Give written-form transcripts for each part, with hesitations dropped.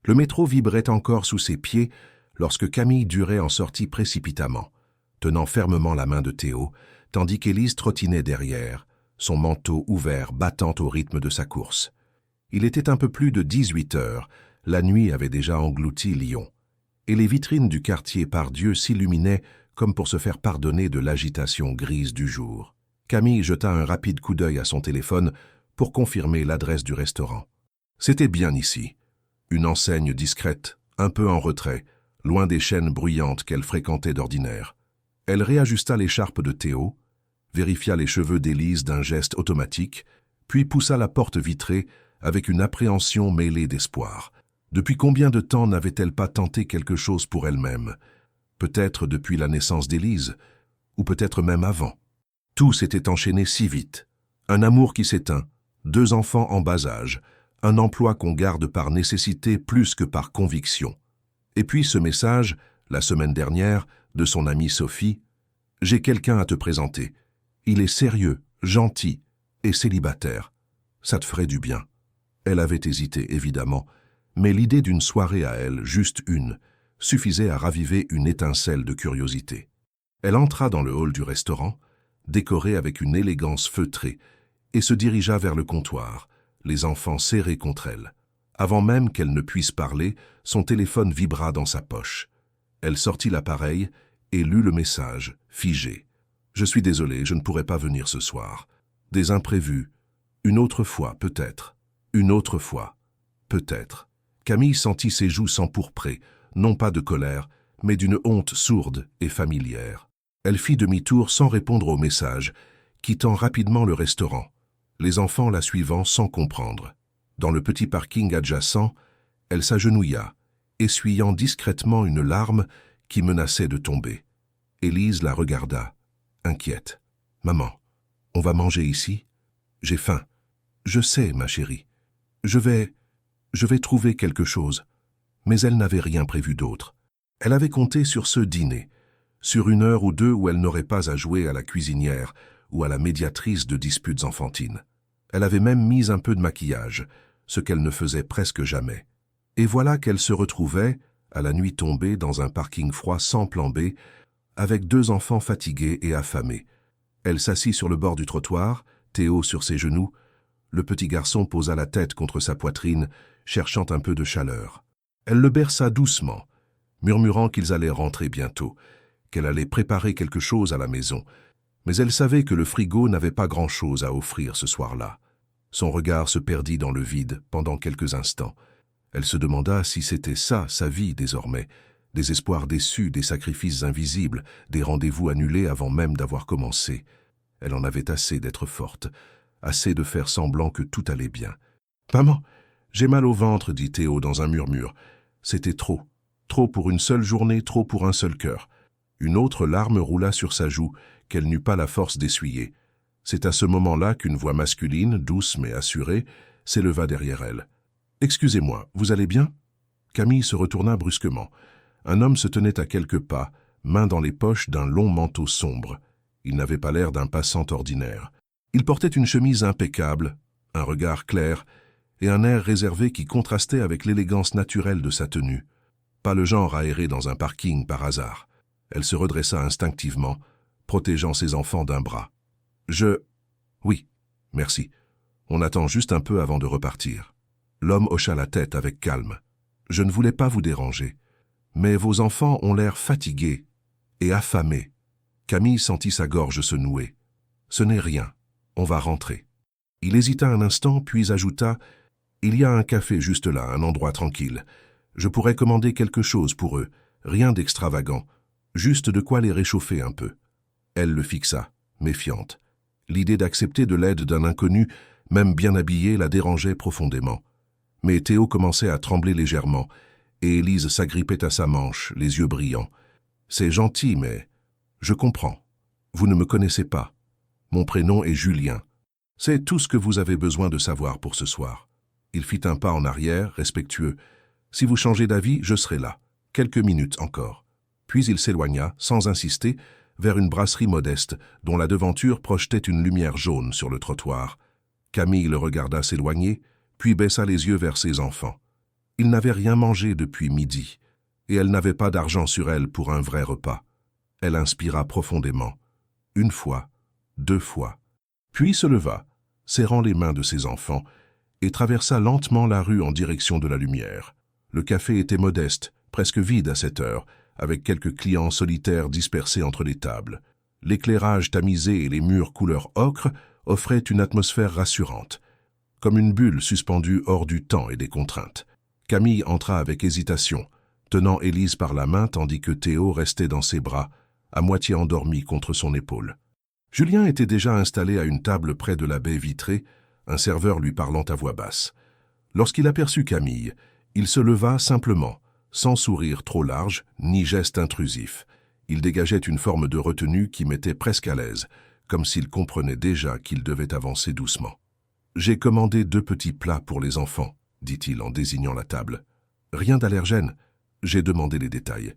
Le métro vibrait encore sous ses pieds lorsque Camille Duret en sortit précipitamment, tenant fermement la main de Théo, tandis qu'Élise trottinait derrière, son manteau ouvert battant au rythme de sa course. Il était un peu plus de 18 heures, la nuit avait déjà englouti Lyon, et les vitrines du quartier Pardieu s'illuminaient comme pour se faire pardonner de l'agitation grise du jour. Camille jeta un rapide coup d'œil à son téléphone pour confirmer l'adresse du restaurant. C'était bien ici. Une enseigne discrète, un peu en retrait, loin des chaînes bruyantes qu'elle fréquentait d'ordinaire. Elle réajusta l'écharpe de Théo, vérifia les cheveux d'Élise d'un geste automatique, puis poussa la porte vitrée avec une appréhension mêlée d'espoir. Depuis combien de temps n'avait-elle pas tenté quelque chose pour elle-même? Peut-être depuis la naissance d'Élise, ou peut-être même avant. Tout s'était enchaîné si vite. Un amour qui s'éteint, 2 enfants en bas âge, un emploi qu'on garde par nécessité plus que par conviction. Et puis ce message, la semaine dernière, de son amie Sophie, « J'ai quelqu'un à te présenter. Il est sérieux, gentil et célibataire. Ça te ferait du bien. » Elle avait hésité, évidemment, mais l'idée d'une soirée à elle, juste une, suffisait à raviver une étincelle de curiosité. Elle entra dans le hall du restaurant, décoré avec une élégance feutrée, et se dirigea vers le comptoir, les enfants serrés contre elle. Avant même qu'elle ne puisse parler, son téléphone vibra dans sa poche. Elle sortit l'appareil et lut le message, figé. « Je suis désolée, je ne pourrai pas venir ce soir. Des imprévus. Une autre fois, peut-être. Une autre fois. Peut-être. » Camille sentit ses joues s'empourprer, non pas de colère, mais d'une honte sourde et familière. Elle fit demi-tour sans répondre au message, quittant rapidement le restaurant, les enfants la suivant sans comprendre. Dans le petit parking adjacent, elle s'agenouilla, essuyant discrètement une larme qui menaçait de tomber. Élise la regarda, inquiète. « Maman, on va manger ici? J'ai faim. »« Je sais, ma chérie. Je vais trouver quelque chose. » Mais elle n'avait rien prévu d'autre. Elle avait compté sur ce dîner, sur 1 heure ou 2 où elle n'aurait pas à jouer à la cuisinière ou à la médiatrice de disputes enfantines. Elle avait même mis un peu de maquillage, ce qu'elle ne faisait presque jamais. Et voilà qu'elle se retrouvait, à la nuit tombée, dans un parking froid sans plan B, avec 2 enfants fatigués et affamés. Elle s'assit sur le bord du trottoir, Théo sur ses genoux. Le petit garçon posa la tête contre sa poitrine, cherchant un peu de chaleur. Elle le berça doucement, murmurant qu'ils allaient rentrer bientôt, qu'elle allait préparer quelque chose à la maison, mais elle savait que le frigo n'avait pas grand-chose à offrir ce soir-là. Son regard se perdit dans le vide pendant quelques instants. Elle se demanda si c'était ça, sa vie désormais, des espoirs déçus, des sacrifices invisibles, des rendez-vous annulés avant même d'avoir commencé. Elle en avait assez d'être forte, assez de faire semblant que tout allait bien. « Maman, j'ai mal au ventre, » dit Théo dans un murmure. C'était trop. Trop pour une seule journée, trop pour un seul cœur. Une autre larme roula sur sa joue, qu'elle n'eut pas la force d'essuyer. C'est à ce moment-là qu'une voix masculine, douce mais assurée, s'éleva derrière elle. « Excusez-moi, vous allez bien ?» Camille se retourna brusquement. Un homme se tenait à quelques pas, main dans les poches d'un long manteau sombre. Il n'avait pas l'air d'un passant ordinaire. Il portait une chemise impeccable, un regard clair et un air réservé qui contrastait avec l'élégance naturelle de sa tenue. Pas le genre à errer dans un parking par hasard. Elle se redressa instinctivement, protégeant ses enfants d'un bras. « Oui, merci. On attend juste un peu avant de repartir. » L'homme hocha la tête avec calme. « Je ne voulais pas vous déranger, mais vos enfants ont l'air fatigués et affamés. » Camille sentit sa gorge se nouer. « Ce n'est rien, on va rentrer. » Il hésita un instant, puis ajouta « Il y a un café juste là, un endroit tranquille. Je pourrais commander quelque chose pour eux, rien d'extravagant, juste de quoi les réchauffer un peu. » Elle le fixa, méfiante. L'idée d'accepter de l'aide d'un inconnu, même bien habillé, la dérangeait profondément. Mais Théo commençait à trembler légèrement, et Élise s'agrippait à sa manche, les yeux brillants. « C'est gentil, mais... je comprends. Vous ne me connaissez pas. Mon prénom est Julien. C'est tout ce que vous avez besoin de savoir pour ce soir. » Il fit un pas en arrière, respectueux. « Si vous changez d'avis, je serai là. Quelques minutes encore. » Puis il s'éloigna, sans insister, vers une brasserie modeste, dont la devanture projetait une lumière jaune sur le trottoir. Camille le regarda s'éloigner, puis baissa les yeux vers ses enfants. Il n'avait rien mangé depuis midi, et elle n'avait pas d'argent sur elle pour un vrai repas. Elle inspira profondément, 1 fois, 2 fois, puis se leva, serrant les mains de ses enfants, et traversa lentement la rue en direction de la lumière. Le café était modeste, presque vide à cette heure, avec quelques clients solitaires dispersés entre les tables. L'éclairage tamisé et les murs couleur ocre offraient une atmosphère rassurante, comme une bulle suspendue hors du temps et des contraintes. Camille entra avec hésitation, tenant Élise par la main tandis que Théo restait dans ses bras, à moitié endormi contre son épaule. Julien était déjà installé à une table près de la baie vitrée, un serveur lui parlant à voix basse. Lorsqu'il aperçut Camille, il se leva simplement, sans sourire trop large ni geste intrusif. Il dégageait une forme de retenue qui mettait presque à l'aise, comme s'il comprenait déjà qu'il devait avancer doucement. « J'ai commandé 2 petits plats pour les enfants, » dit-il en désignant la table. « Rien d'allergène. J'ai demandé les détails. »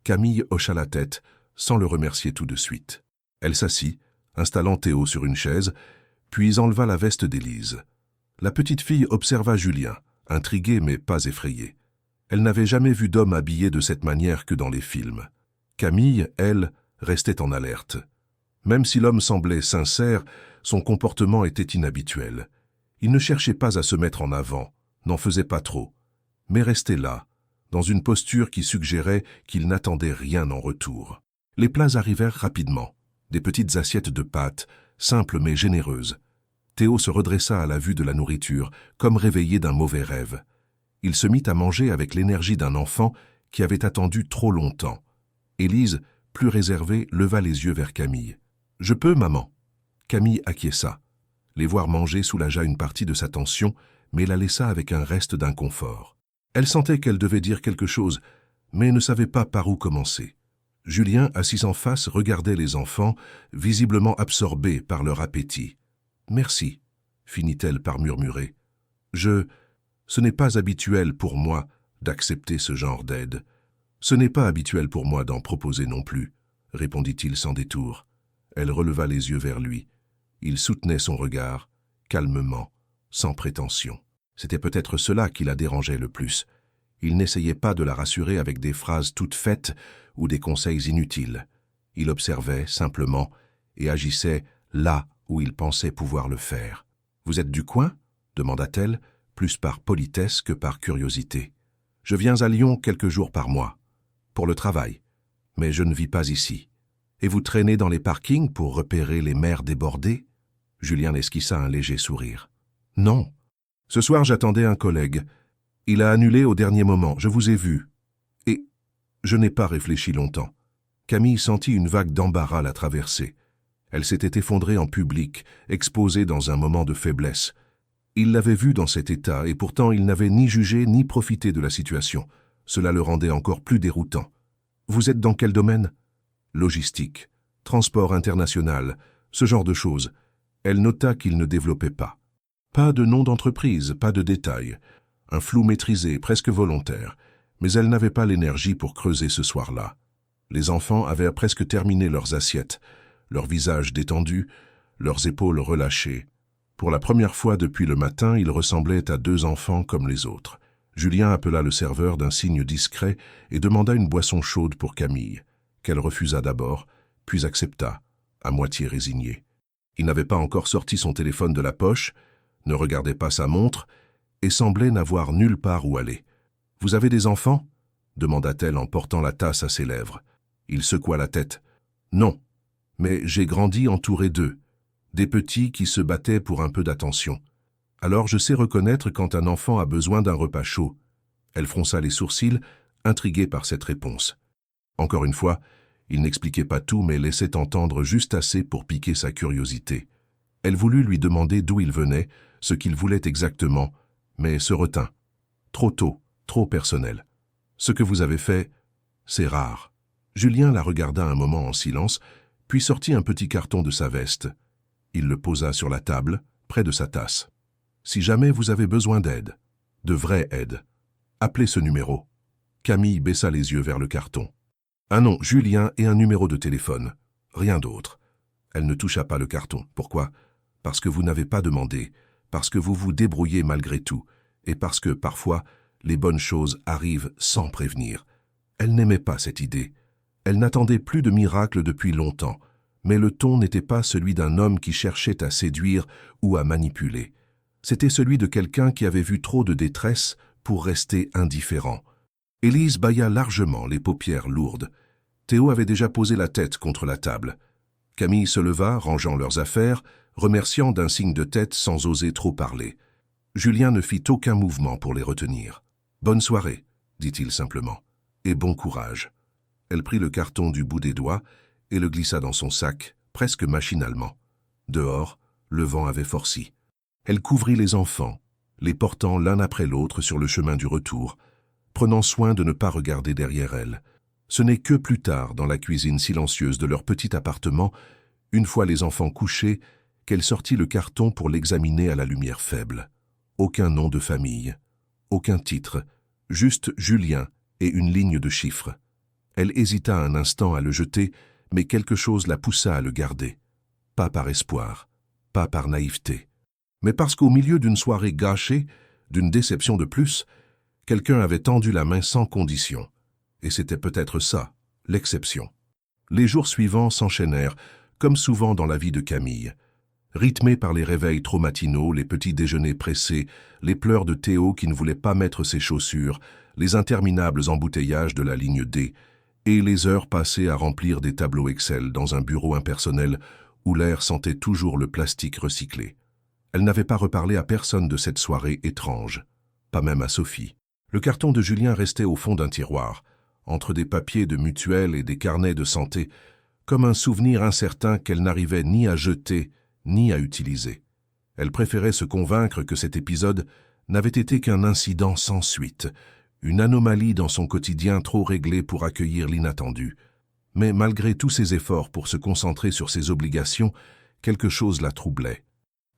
Camille hocha la tête, sans le remercier tout de suite. Elle s'assit, installant Théo sur une chaise, puis enleva la veste d'Élise. La petite fille observa Julien, intriguée mais pas effrayée. Elle n'avait jamais vu d'homme habillé de cette manière que dans les films. Camille, elle, restait en alerte. Même si l'homme semblait sincère, son comportement était inhabituel. Il ne cherchait pas à se mettre en avant, n'en faisait pas trop, mais restait là, dans une posture qui suggérait qu'il n'attendait rien en retour. Les plats arrivèrent rapidement, des petites assiettes de pâtes, simples mais généreuses. Théo se redressa à la vue de la nourriture, comme réveillé d'un mauvais rêve. Il se mit à manger avec l'énergie d'un enfant qui avait attendu trop longtemps. Élise, plus réservée, leva les yeux vers Camille. « Je peux, maman ?» Camille acquiesça. Les voir manger soulagea une partie de sa tension, mais la laissa avec un reste d'inconfort. Elle sentait qu'elle devait dire quelque chose, mais ne savait pas par où commencer. Julien, assis en face, regardait les enfants, visiblement absorbés par leur appétit. « Merci », finit-elle par murmurer. « Ce n'est pas habituel pour moi d'accepter ce genre d'aide. Ce n'est pas habituel pour moi d'en proposer non plus, » répondit-il sans détour. Elle releva les yeux vers lui. Il soutenait son regard, calmement, sans prétention. C'était peut-être cela qui la dérangeait le plus. Il n'essayait pas de la rassurer avec des phrases toutes faites ou des conseils inutiles. Il observait simplement et agissait là où il pensait pouvoir le faire. « Vous êtes du coin ?» demanda-t-elle, plus par politesse que par curiosité. « Je viens à Lyon quelques jours par mois, pour le travail, mais je ne vis pas ici. Et vous traînez dans les parkings pour repérer les mères débordées ?» Julien esquissa un léger sourire. « Non. Ce soir, j'attendais un collègue. Il a annulé au dernier moment, je vous ai vu. Et je n'ai pas réfléchi longtemps. » Camille sentit une vague d'embarras la traverser. Elle s'était effondrée en public, exposée dans un moment de faiblesse. Il l'avait vue dans cet état, et pourtant il n'avait ni jugé ni profité de la situation. Cela le rendait encore plus déroutant. « Vous êtes dans quel domaine ?»« Logistique, transport international, ce genre de choses. » Elle nota qu'il ne développait pas. Pas de nom d'entreprise, pas de détails. Un flou maîtrisé, presque volontaire. Mais elle n'avait pas l'énergie pour creuser ce soir-là. Les enfants avaient presque terminé leurs assiettes, leurs visages détendus, leurs épaules relâchées. Pour la première fois depuis le matin, ils ressemblaient à 2 enfants comme les autres. Julien appela le serveur d'un signe discret et demanda une boisson chaude pour Camille, qu'elle refusa d'abord, puis accepta, à moitié résignée. Il n'avait pas encore sorti son téléphone de la poche, ne regardait pas sa montre et semblait n'avoir nulle part où aller. « Vous avez des enfants ?» demanda-t-elle en portant la tasse à ses lèvres. Il secoua la tête. « Non, mais j'ai grandi entouré d'eux, des petits qui se battaient pour un peu d'attention. Alors je sais reconnaître quand un enfant a besoin d'un repas chaud. » Elle fronça les sourcils, intriguée par cette réponse. Encore une fois, il n'expliquait pas tout mais laissait entendre juste assez pour piquer sa curiosité. Elle voulut lui demander d'où il venait, ce qu'il voulait exactement, mais se retint. Trop tôt, trop personnel. « Ce que vous avez fait, c'est rare. » Julien la regarda un moment en silence, puis sortit un petit carton de sa veste. Il le posa sur la table, près de sa tasse. « Si jamais vous avez besoin d'aide, de vraie aide, appelez ce numéro. » Camille baissa les yeux vers le carton. Un nom, Julien et un numéro de téléphone. Rien d'autre. Elle ne toucha pas le carton. Pourquoi? Parce que vous n'avez pas demandé, parce que vous vous débrouillez malgré tout, et parce que, parfois, les bonnes choses arrivent sans prévenir. Elle n'aimait pas cette idée. Elle n'attendait plus de miracles depuis longtemps, mais le ton n'était pas celui d'un homme qui cherchait à séduire ou à manipuler. C'était celui de quelqu'un qui avait vu trop de détresse pour rester indifférent. Élise bâilla largement, les paupières lourdes. Théo avait déjà posé la tête contre la table. Camille se leva, rangeant leurs affaires, remerciant d'un signe de tête sans oser trop parler. Julien ne fit aucun mouvement pour les retenir. « Bonne soirée », dit-il simplement, « et bon courage ». Elle prit le carton du bout des doigts et le glissa dans son sac, presque machinalement. Dehors, le vent avait forci. Elle couvrit les enfants, les portant l'un après l'autre sur le chemin du retour, prenant soin de ne pas regarder derrière elle. Ce n'est que plus tard, dans la cuisine silencieuse de leur petit appartement, une fois les enfants couchés, qu'elle sortit le carton pour l'examiner à la lumière faible. Aucun nom de famille, aucun titre, juste Julien et une ligne de chiffres. Elle hésita un instant à le jeter, mais quelque chose la poussa à le garder. Pas par espoir, pas par naïveté, mais parce qu'au milieu d'une soirée gâchée, d'une déception de plus, quelqu'un avait tendu la main sans condition. Et c'était peut-être ça, l'exception. Les jours suivants s'enchaînèrent, comme souvent dans la vie de Camille. Rythmés par les réveils trop matinaux, les petits déjeuners pressés, les pleurs de Théo qui ne voulait pas mettre ses chaussures, les interminables embouteillages de la ligne D, et les heures passées à remplir des tableaux Excel dans un bureau impersonnel où l'air sentait toujours le plastique recyclé. Elle n'avait pas reparlé à personne de cette soirée étrange, pas même à Sophie. Le carton de Julien restait au fond d'un tiroir, entre des papiers de mutuelle et des carnets de santé, comme un souvenir incertain qu'elle n'arrivait ni à jeter ni à utiliser. Elle préférait se convaincre que cet épisode n'avait été qu'un incident sans suite, une anomalie dans son quotidien trop réglé pour accueillir l'inattendu. Mais malgré tous ses efforts pour se concentrer sur ses obligations, quelque chose la troublait.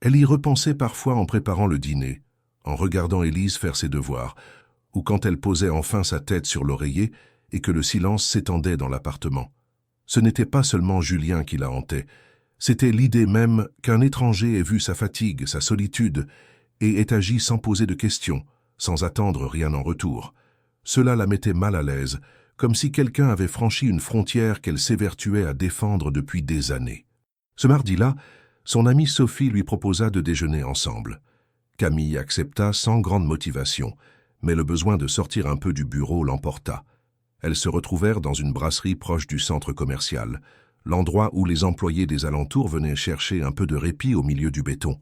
Elle y repensait parfois en préparant le dîner, en regardant Élise faire ses devoirs, ou quand elle posait enfin sa tête sur l'oreiller et que le silence s'étendait dans l'appartement. Ce n'était pas seulement Julien qui la hantait, c'était l'idée même qu'un étranger ait vu sa fatigue, sa solitude, et ait agi sans poser de questions, sans attendre rien en retour. Cela la mettait mal à l'aise, comme si quelqu'un avait franchi une frontière qu'elle s'évertuait à défendre depuis des années. Ce mardi-là, son amie Sophie lui proposa de déjeuner ensemble. Camille accepta sans grande motivation, mais le besoin de sortir un peu du bureau l'emporta. Elles se retrouvèrent dans une brasserie proche du centre commercial, l'endroit où les employés des alentours venaient chercher un peu de répit au milieu du béton.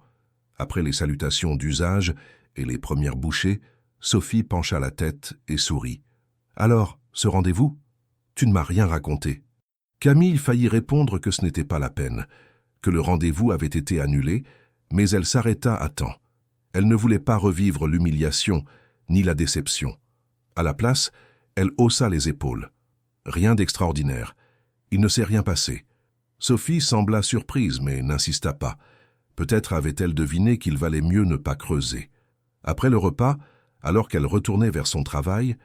Après les salutations d'usage et les premières bouchées, Sophie pencha la tête et sourit. « Alors, ce rendez-vous ? Tu ne m'as rien raconté. » Camille faillit répondre que ce n'était pas la peine, que le rendez-vous avait été annulé, mais elle s'arrêta à temps. Elle ne voulait pas revivre l'humiliation ni la déception. À la place, elle haussa les épaules. Rien d'extraordinaire. Il ne s'est rien passé. Sophie sembla surprise, mais n'insista pas. Peut-être avait-elle deviné qu'il valait mieux ne pas creuser. Après le repas, alors qu'elle retournait vers son travail,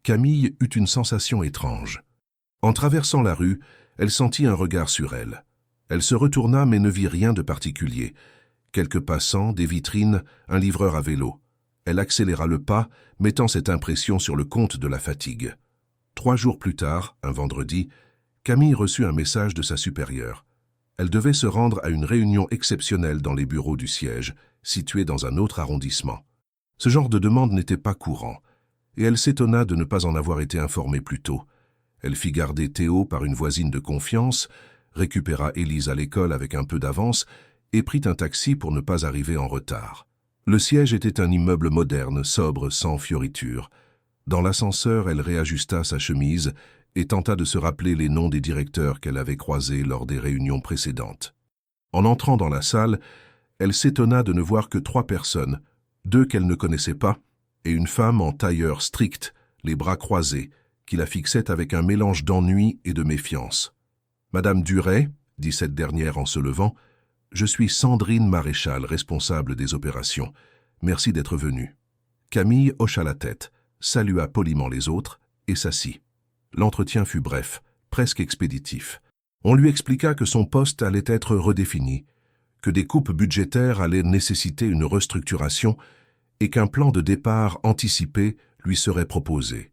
Camille eut une sensation étrange. En traversant la rue, elle sentit un regard sur elle. Elle se retourna mais ne vit rien de particulier. Quelques passants, des vitrines, un livreur à vélo. Elle accéléra le pas, mettant cette impression sur le compte de la fatigue. 3 jours plus tard, un vendredi, Camille reçut un message de sa supérieure. Elle devait se rendre à une réunion exceptionnelle dans les bureaux du siège, situés dans un autre arrondissement. Ce genre de demande n'était pas courant, et elle s'étonna de ne pas en avoir été informée plus tôt. Elle fit garder Théo par une voisine de confiance, récupéra Élise à l'école avec un peu d'avance et prit un taxi pour ne pas arriver en retard. Le siège était un immeuble moderne, sobre, sans fioritures. Dans l'ascenseur, elle réajusta sa chemise et tenta de se rappeler les noms des directeurs qu'elle avait croisés lors des réunions précédentes. En entrant dans la salle, elle s'étonna de ne voir que 3 personnes, 2 qu'elle ne connaissait pas, et une femme en tailleur strict, les bras croisés, qui la fixait avec un mélange d'ennui et de méfiance. « Madame Duret, » dit cette dernière en se levant, « je suis Sandrine Maréchal, responsable des opérations. Merci d'être venue. » Camille hocha la tête, salua poliment les autres et s'assit. L'entretien fut bref, presque expéditif. On lui expliqua que son poste allait être redéfini, que des coupes budgétaires allaient nécessiter une restructuration et qu'un plan de départ anticipé lui serait proposé.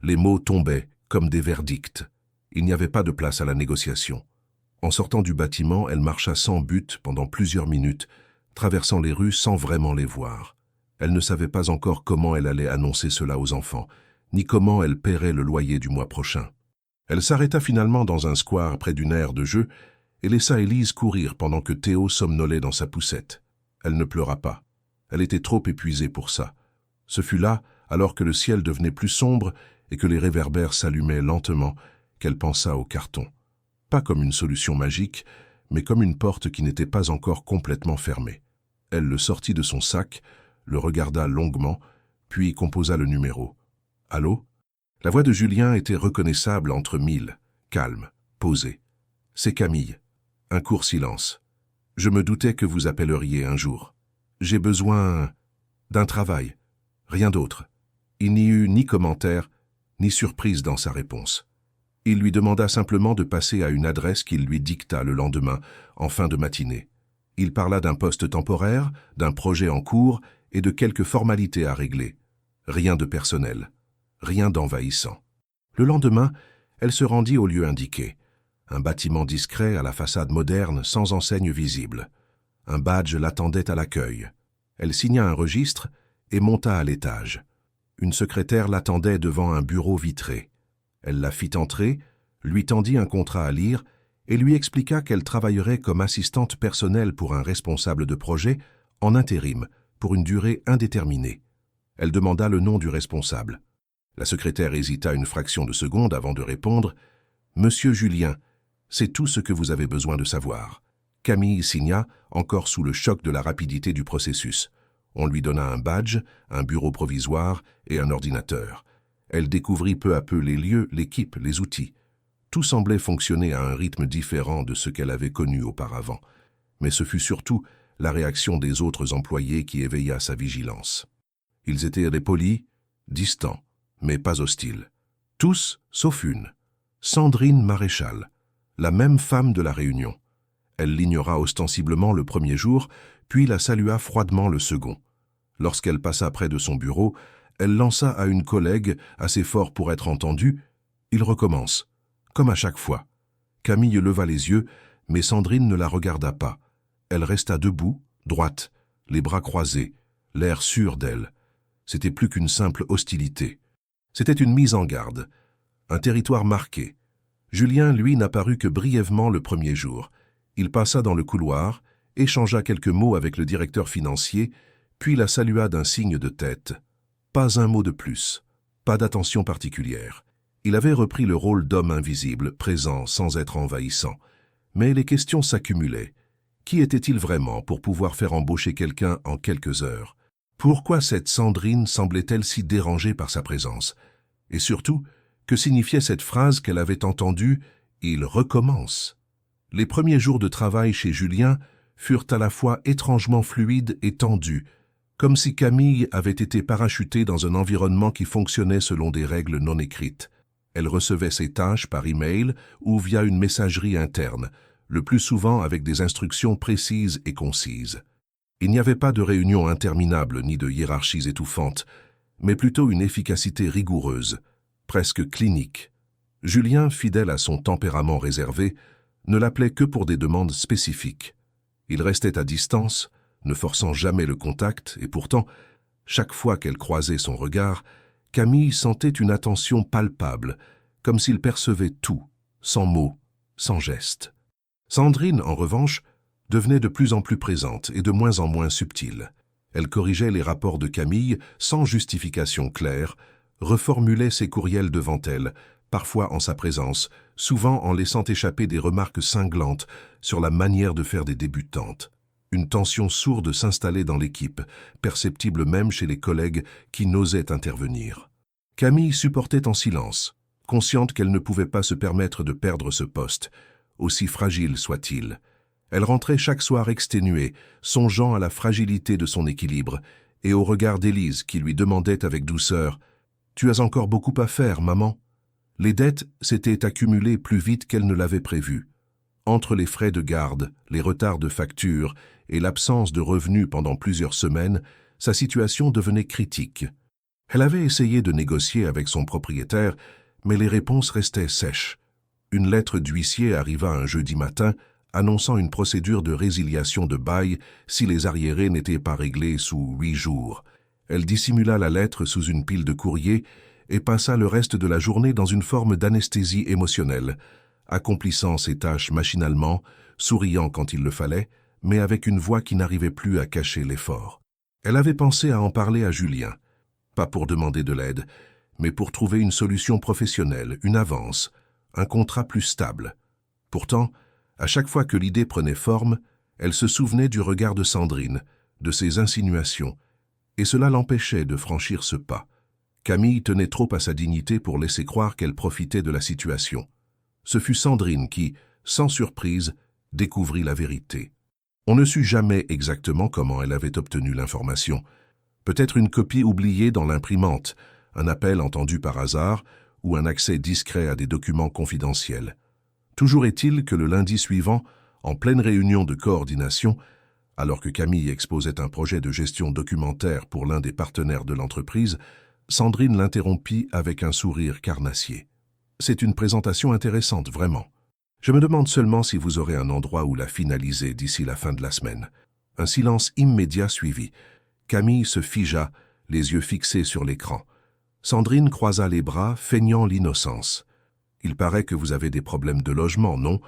Les mots tombaient comme des verdicts. Il n'y avait pas de place à la négociation. En sortant du bâtiment, elle marcha sans but pendant plusieurs minutes, traversant les rues sans vraiment les voir. Elle ne savait pas encore comment elle allait annoncer cela aux enfants, ni comment elle paierait le loyer du mois prochain. Elle s'arrêta finalement dans un square près d'une aire de jeu et laissa Élise courir pendant que Théo somnolait dans sa poussette. Elle ne pleura pas. Elle était trop épuisée pour ça. Ce fut là, alors que le ciel devenait plus sombre et que les réverbères s'allumaient lentement, qu'elle pensa au carton. Pas comme une solution magique, mais comme une porte qui n'était pas encore complètement fermée. Elle le sortit de son sac, le regarda longuement, puis composa le numéro. « Allô ?» La voix de Julien était reconnaissable entre mille, calme, posée. « C'est Camille. » Un court silence. « Je me doutais que vous appelleriez un jour. J'ai besoin d'un travail. Rien d'autre. » Il n'y eut ni commentaire, ni surprise dans sa réponse. Il lui demanda simplement de passer à une adresse qu'il lui dicta le lendemain, en fin de matinée. Il parla d'un poste temporaire, d'un projet en cours et de quelques formalités à régler. Rien de personnel, rien d'envahissant. Le lendemain, elle se rendit au lieu indiqué. Un bâtiment discret à la façade moderne sans enseigne visible. Un badge l'attendait à l'accueil. Elle signa un registre et monta à l'étage. Une secrétaire l'attendait devant un bureau vitré. Elle la fit entrer, lui tendit un contrat à lire et lui expliqua qu'elle travaillerait comme assistante personnelle pour un responsable de projet en intérim pour une durée indéterminée. Elle demanda le nom du responsable. La secrétaire hésita une fraction de seconde avant de répondre « Monsieur Julien, c'est tout ce que vous avez besoin de savoir. » Camille signa, encore sous le choc de la rapidité du processus. On lui donna un badge, un bureau provisoire et un ordinateur. Elle découvrit peu à peu les lieux, l'équipe, les outils. Tout semblait fonctionner à un rythme différent de ce qu'elle avait connu auparavant. Mais ce fut surtout la réaction des autres employés qui éveilla sa vigilance. Ils étaient polis, distants, mais pas hostiles. Tous, sauf une. Sandrine Maréchal, la même femme de la réunion. Elle l'ignora ostensiblement le premier jour, puis la salua froidement le second. Lorsqu'elle passa près de son bureau, elle lança à une collègue, assez fort pour être entendue, « Il recommence », comme à chaque fois. Camille leva les yeux, mais Sandrine ne la regarda pas. Elle resta debout, droite, les bras croisés, l'air sûr d'elle. C'était plus qu'une simple hostilité. C'était une mise en garde, un territoire marqué. Julien, lui, n'apparut que brièvement le premier jour. Il passa dans le couloir, échangea quelques mots avec le directeur financier, puis la salua d'un signe de tête. Pas un mot de plus, pas d'attention particulière. Il avait repris le rôle d'homme invisible, présent sans être envahissant. Mais les questions s'accumulaient. Qui était-il vraiment pour pouvoir faire embaucher quelqu'un en quelques heures? Pourquoi cette Sandrine semblait-elle si dérangée par sa présence? Et surtout, que signifiait cette phrase qu'elle avait entendue « Il recommence ». Les premiers jours de travail chez Julien furent à la fois étrangement fluides et tendus, comme si Camille avait été parachutée dans un environnement qui fonctionnait selon des règles non écrites. Elle recevait ses tâches par email ou via une messagerie interne, le plus souvent avec des instructions précises et concises. Il n'y avait pas de réunions interminables ni de hiérarchies étouffantes, mais plutôt une efficacité rigoureuse, presque clinique. Julien, fidèle à son tempérament réservé, ne l'appelait que pour des demandes spécifiques. Il restait à distance, ne forçant jamais le contact, et pourtant, chaque fois qu'elle croisait son regard, Camille sentait une attention palpable, comme s'il percevait tout, sans mots, sans geste. Sandrine, en revanche, devenait de plus en plus présente et de moins en moins subtile. Elle corrigeait les rapports de Camille sans justification claire, reformulait ses courriels devant elle, parfois en sa présence, souvent en laissant échapper des remarques cinglantes sur la manière de faire des débutantes. Une tension sourde s'installait dans l'équipe, perceptible même chez les collègues qui n'osaient intervenir. Camille supportait en silence, consciente qu'elle ne pouvait pas se permettre de perdre ce poste, aussi fragile soit-il. Elle rentrait chaque soir exténuée, songeant à la fragilité de son équilibre, et au regard d'Élise qui lui demandait avec douceur « Tu as encore beaucoup à faire, maman ?» Les dettes s'étaient accumulées plus vite qu'elle ne l'avait prévu. Entre les frais de garde, les retards de facture et l'absence de revenus pendant plusieurs semaines, sa situation devenait critique. Elle avait essayé de négocier avec son propriétaire, mais les réponses restaient sèches. Une lettre d'huissier arriva un jeudi matin, annonçant une procédure de résiliation de bail si les arriérés n'étaient pas réglés sous 8 jours. Elle dissimula la lettre sous une pile de courrier et passa le reste de la journée dans une forme d'anesthésie émotionnelle, accomplissant ses tâches machinalement, souriant quand il le fallait, mais avec une voix qui n'arrivait plus à cacher l'effort. Elle avait pensé à en parler à Julien, pas pour demander de l'aide, mais pour trouver une solution professionnelle, une avance, un contrat plus stable. Pourtant, à chaque fois que l'idée prenait forme, elle se souvenait du regard de Sandrine, de ses insinuations, et cela l'empêchait de franchir ce pas. Camille tenait trop à sa dignité pour laisser croire qu'elle profitait de la situation. Ce fut Sandrine qui, sans surprise, découvrit la vérité. On ne sut jamais exactement comment elle avait obtenu l'information. Peut-être une copie oubliée dans l'imprimante, un appel entendu par hasard ou un accès discret à des documents confidentiels. Toujours est-il que le lundi suivant, en pleine réunion de coordination, alors que Camille exposait un projet de gestion documentaire pour l'un des partenaires de l'entreprise, Sandrine l'interrompit avec un sourire carnassier. « C'est une présentation intéressante, vraiment. Je me demande seulement si vous aurez un endroit où la finaliser d'ici la fin de la semaine. » Un silence immédiat suivit. Camille se figea, les yeux fixés sur l'écran. Sandrine croisa les bras, feignant l'innocence. « Il paraît que vous avez des problèmes de logement, non?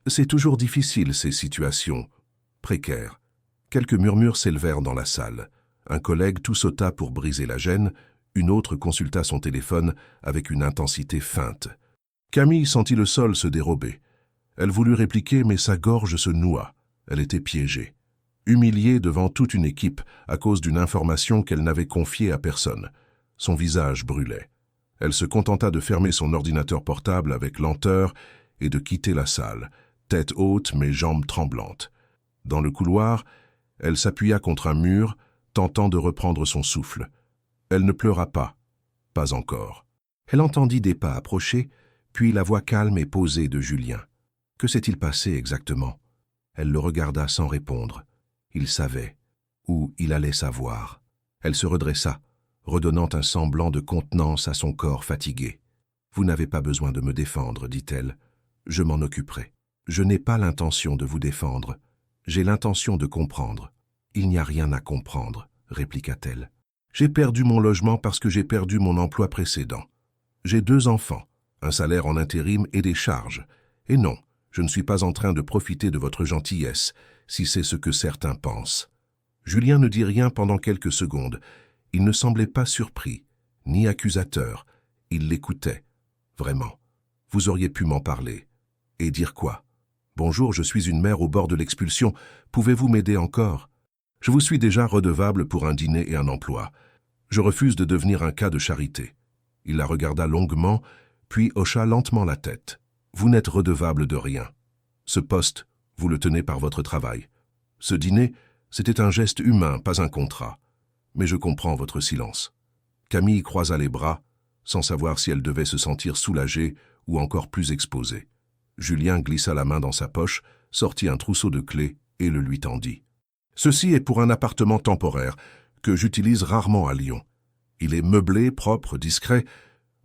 C'est toujours difficile, ces situations précaires. » Quelques murmures s'élevèrent dans la salle. Un collègue tout sauta pour briser la gêne, une autre consulta son téléphone avec une intensité feinte. Camille sentit le sol se dérober. Elle voulut répliquer, mais sa gorge se noua. Elle était piégée. Humiliée devant toute une équipe à cause d'une information qu'elle n'avait confiée à personne. Son visage brûlait. Elle se contenta de fermer son ordinateur portable avec lenteur et de quitter la salle, tête haute mais jambes tremblantes. Dans le couloir, elle s'appuya contre un mur, tentant de reprendre son souffle. Elle ne pleura pas. Pas encore. Elle entendit des pas approcher, puis la voix calme et posée de Julien. Que s'est-il passé exactement? Elle le regarda sans répondre. Il savait, ou il allait savoir. Elle se redressa, redonnant un semblant de contenance à son corps fatigué. « Vous n'avez pas besoin de me défendre, dit-elle. Je m'en occuperai. Je n'ai pas l'intention de vous défendre. J'ai l'intention de comprendre. Il n'y a rien à comprendre, répliqua-t-elle. J'ai perdu mon logement parce que j'ai perdu mon emploi précédent. J'ai 2 enfants, un salaire en intérim et des charges. Et non, je ne suis pas en train de profiter de votre gentillesse, si c'est ce que certains pensent. » Julien ne dit rien pendant quelques secondes. Il ne semblait pas surpris, ni accusateur. Il l'écoutait. Vraiment. Vous auriez pu m'en parler. Et dire quoi? Bonjour, je suis une mère au bord de l'expulsion. Pouvez-vous m'aider encore? Je vous suis déjà redevable pour un dîner et un emploi. Je refuse de devenir un cas de charité. Il la regarda longuement, puis hocha lentement la tête. Vous n'êtes redevable de rien. Ce poste, vous le tenez par votre travail. Ce dîner, c'était un geste humain, pas un contrat. Mais je comprends votre silence. Camille croisa les bras, sans savoir si elle devait se sentir soulagée ou encore plus exposée. Julien glissa la main dans sa poche, sortit un trousseau de clés et le lui tendit. « Ceci est pour un appartement temporaire que j'utilise rarement à Lyon. Il est meublé, propre, discret.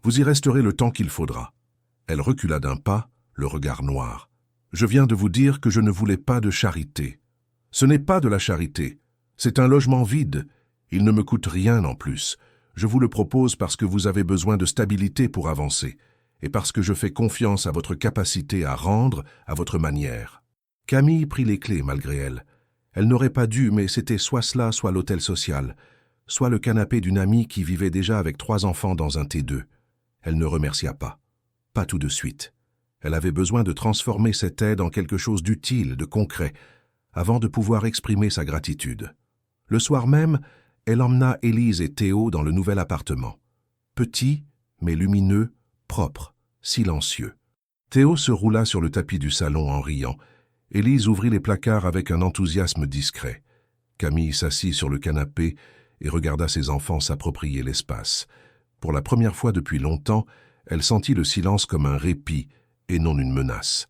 Vous y resterez le temps qu'il faudra. » Elle recula d'un pas, le regard noir. « Je viens de vous dire que je ne voulais pas de charité. Ce n'est pas de la charité. C'est un logement vide. Il ne me coûte rien en plus. Je vous le propose parce que vous avez besoin de stabilité pour avancer, et parce que je fais confiance à votre capacité à rendre à votre manière. » Camille prit les clés malgré elle. Elle n'aurait pas dû, mais c'était soit cela, soit l'hôtel social, soit le canapé d'une amie qui vivait déjà avec 3 enfants dans un T2. Elle ne remercia pas. Pas tout de suite. Elle avait besoin de transformer cette aide en quelque chose d'utile, de concret, avant de pouvoir exprimer sa gratitude. Le soir même, elle emmena Élise et Théo dans le nouvel appartement. Petit, mais lumineux, propre, silencieux. Théo se roula sur le tapis du salon en riant. Élise ouvrit les placards avec un enthousiasme discret. Camille s'assit sur le canapé et regarda ses enfants s'approprier l'espace. Pour la première fois depuis longtemps, elle sentit le silence comme un répit et non une menace.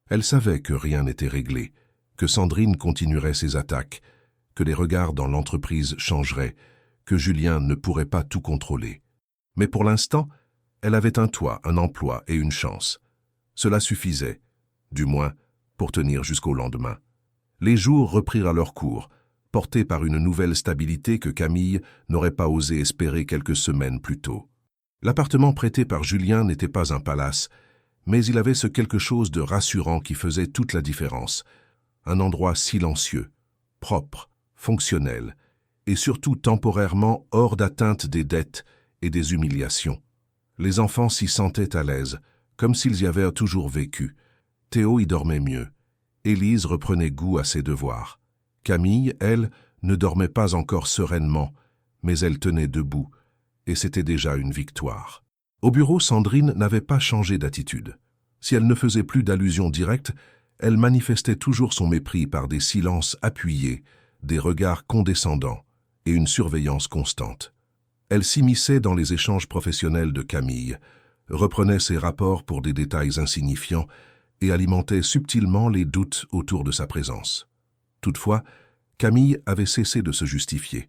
Elle savait que rien n'était réglé, que Sandrine continuerait ses attaques, que les regards dans l'entreprise changeraient, que Julien ne pourrait pas tout contrôler. Mais pour l'instant, elle avait un toit, un emploi et une chance. Cela suffisait, du moins, pour tenir jusqu'au lendemain. Les jours reprirent leur cours, portés par une nouvelle stabilité que Camille n'aurait pas osé espérer quelques semaines plus tôt. L'appartement prêté par Julien n'était pas un palace, mais il avait ce quelque chose de rassurant qui faisait toute la différence. Un endroit silencieux, propre, fonctionnel, et surtout temporairement hors d'atteinte des dettes et des humiliations. Les enfants s'y sentaient à l'aise, comme s'ils y avaient toujours vécu. Théo y dormait mieux. Élise reprenait goût à ses devoirs. Camille, elle, ne dormait pas encore sereinement, mais elle tenait debout, et c'était déjà une victoire. Au bureau, Sandrine n'avait pas changé d'attitude. Si elle ne faisait plus d'allusions directes, elle manifestait toujours son mépris par des silences appuyés, des regards condescendants et une surveillance constante. Elle s'immisçait dans les échanges professionnels de Camille, reprenait ses rapports pour des détails insignifiants et alimentait subtilement les doutes autour de sa présence. Toutefois, Camille avait cessé de se justifier.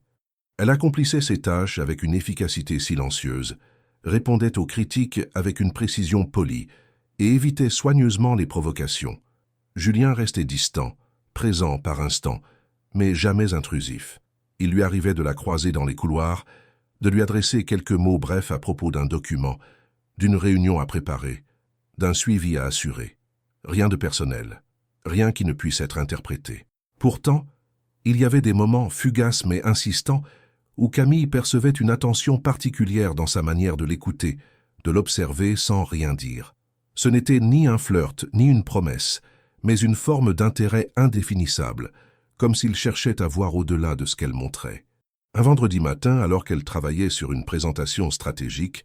Elle accomplissait ses tâches avec une efficacité silencieuse, répondait aux critiques avec une précision polie et évitait soigneusement les provocations. Julien restait distant, présent par instants, mais jamais intrusif. Il lui arrivait de la croiser dans les couloirs, de lui adresser quelques mots brefs à propos d'un document, d'une réunion à préparer, d'un suivi à assurer. Rien de personnel, rien qui ne puisse être interprété. Pourtant, il y avait des moments fugaces mais insistants où Camille percevait une attention particulière dans sa manière de l'écouter, de l'observer sans rien dire. Ce n'était ni un flirt, ni une promesse, mais une forme d'intérêt indéfinissable, comme s'il cherchait à voir au-delà de ce qu'elle montrait. Un vendredi matin, alors qu'elle travaillait sur une présentation stratégique,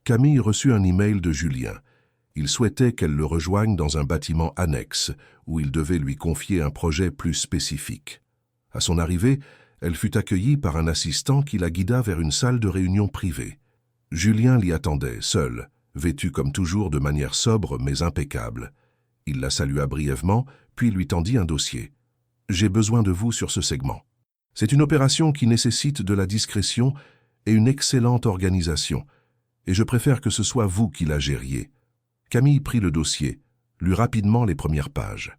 Camille reçut un email de Julien. Il souhaitait qu'elle le rejoigne dans un bâtiment annexe, où il devait lui confier un projet plus spécifique. À son arrivée, elle fut accueillie par un assistant qui la guida vers une salle de réunion privée. Julien l'y attendait, seul, vêtu comme toujours de manière sobre mais impeccable. Il la salua brièvement, puis lui tendit un dossier. « J'ai besoin de vous sur ce segment. C'est une opération qui nécessite de la discrétion et une excellente organisation, et je préfère que ce soit vous qui la gériez. » Camille prit le dossier, lut rapidement les premières pages.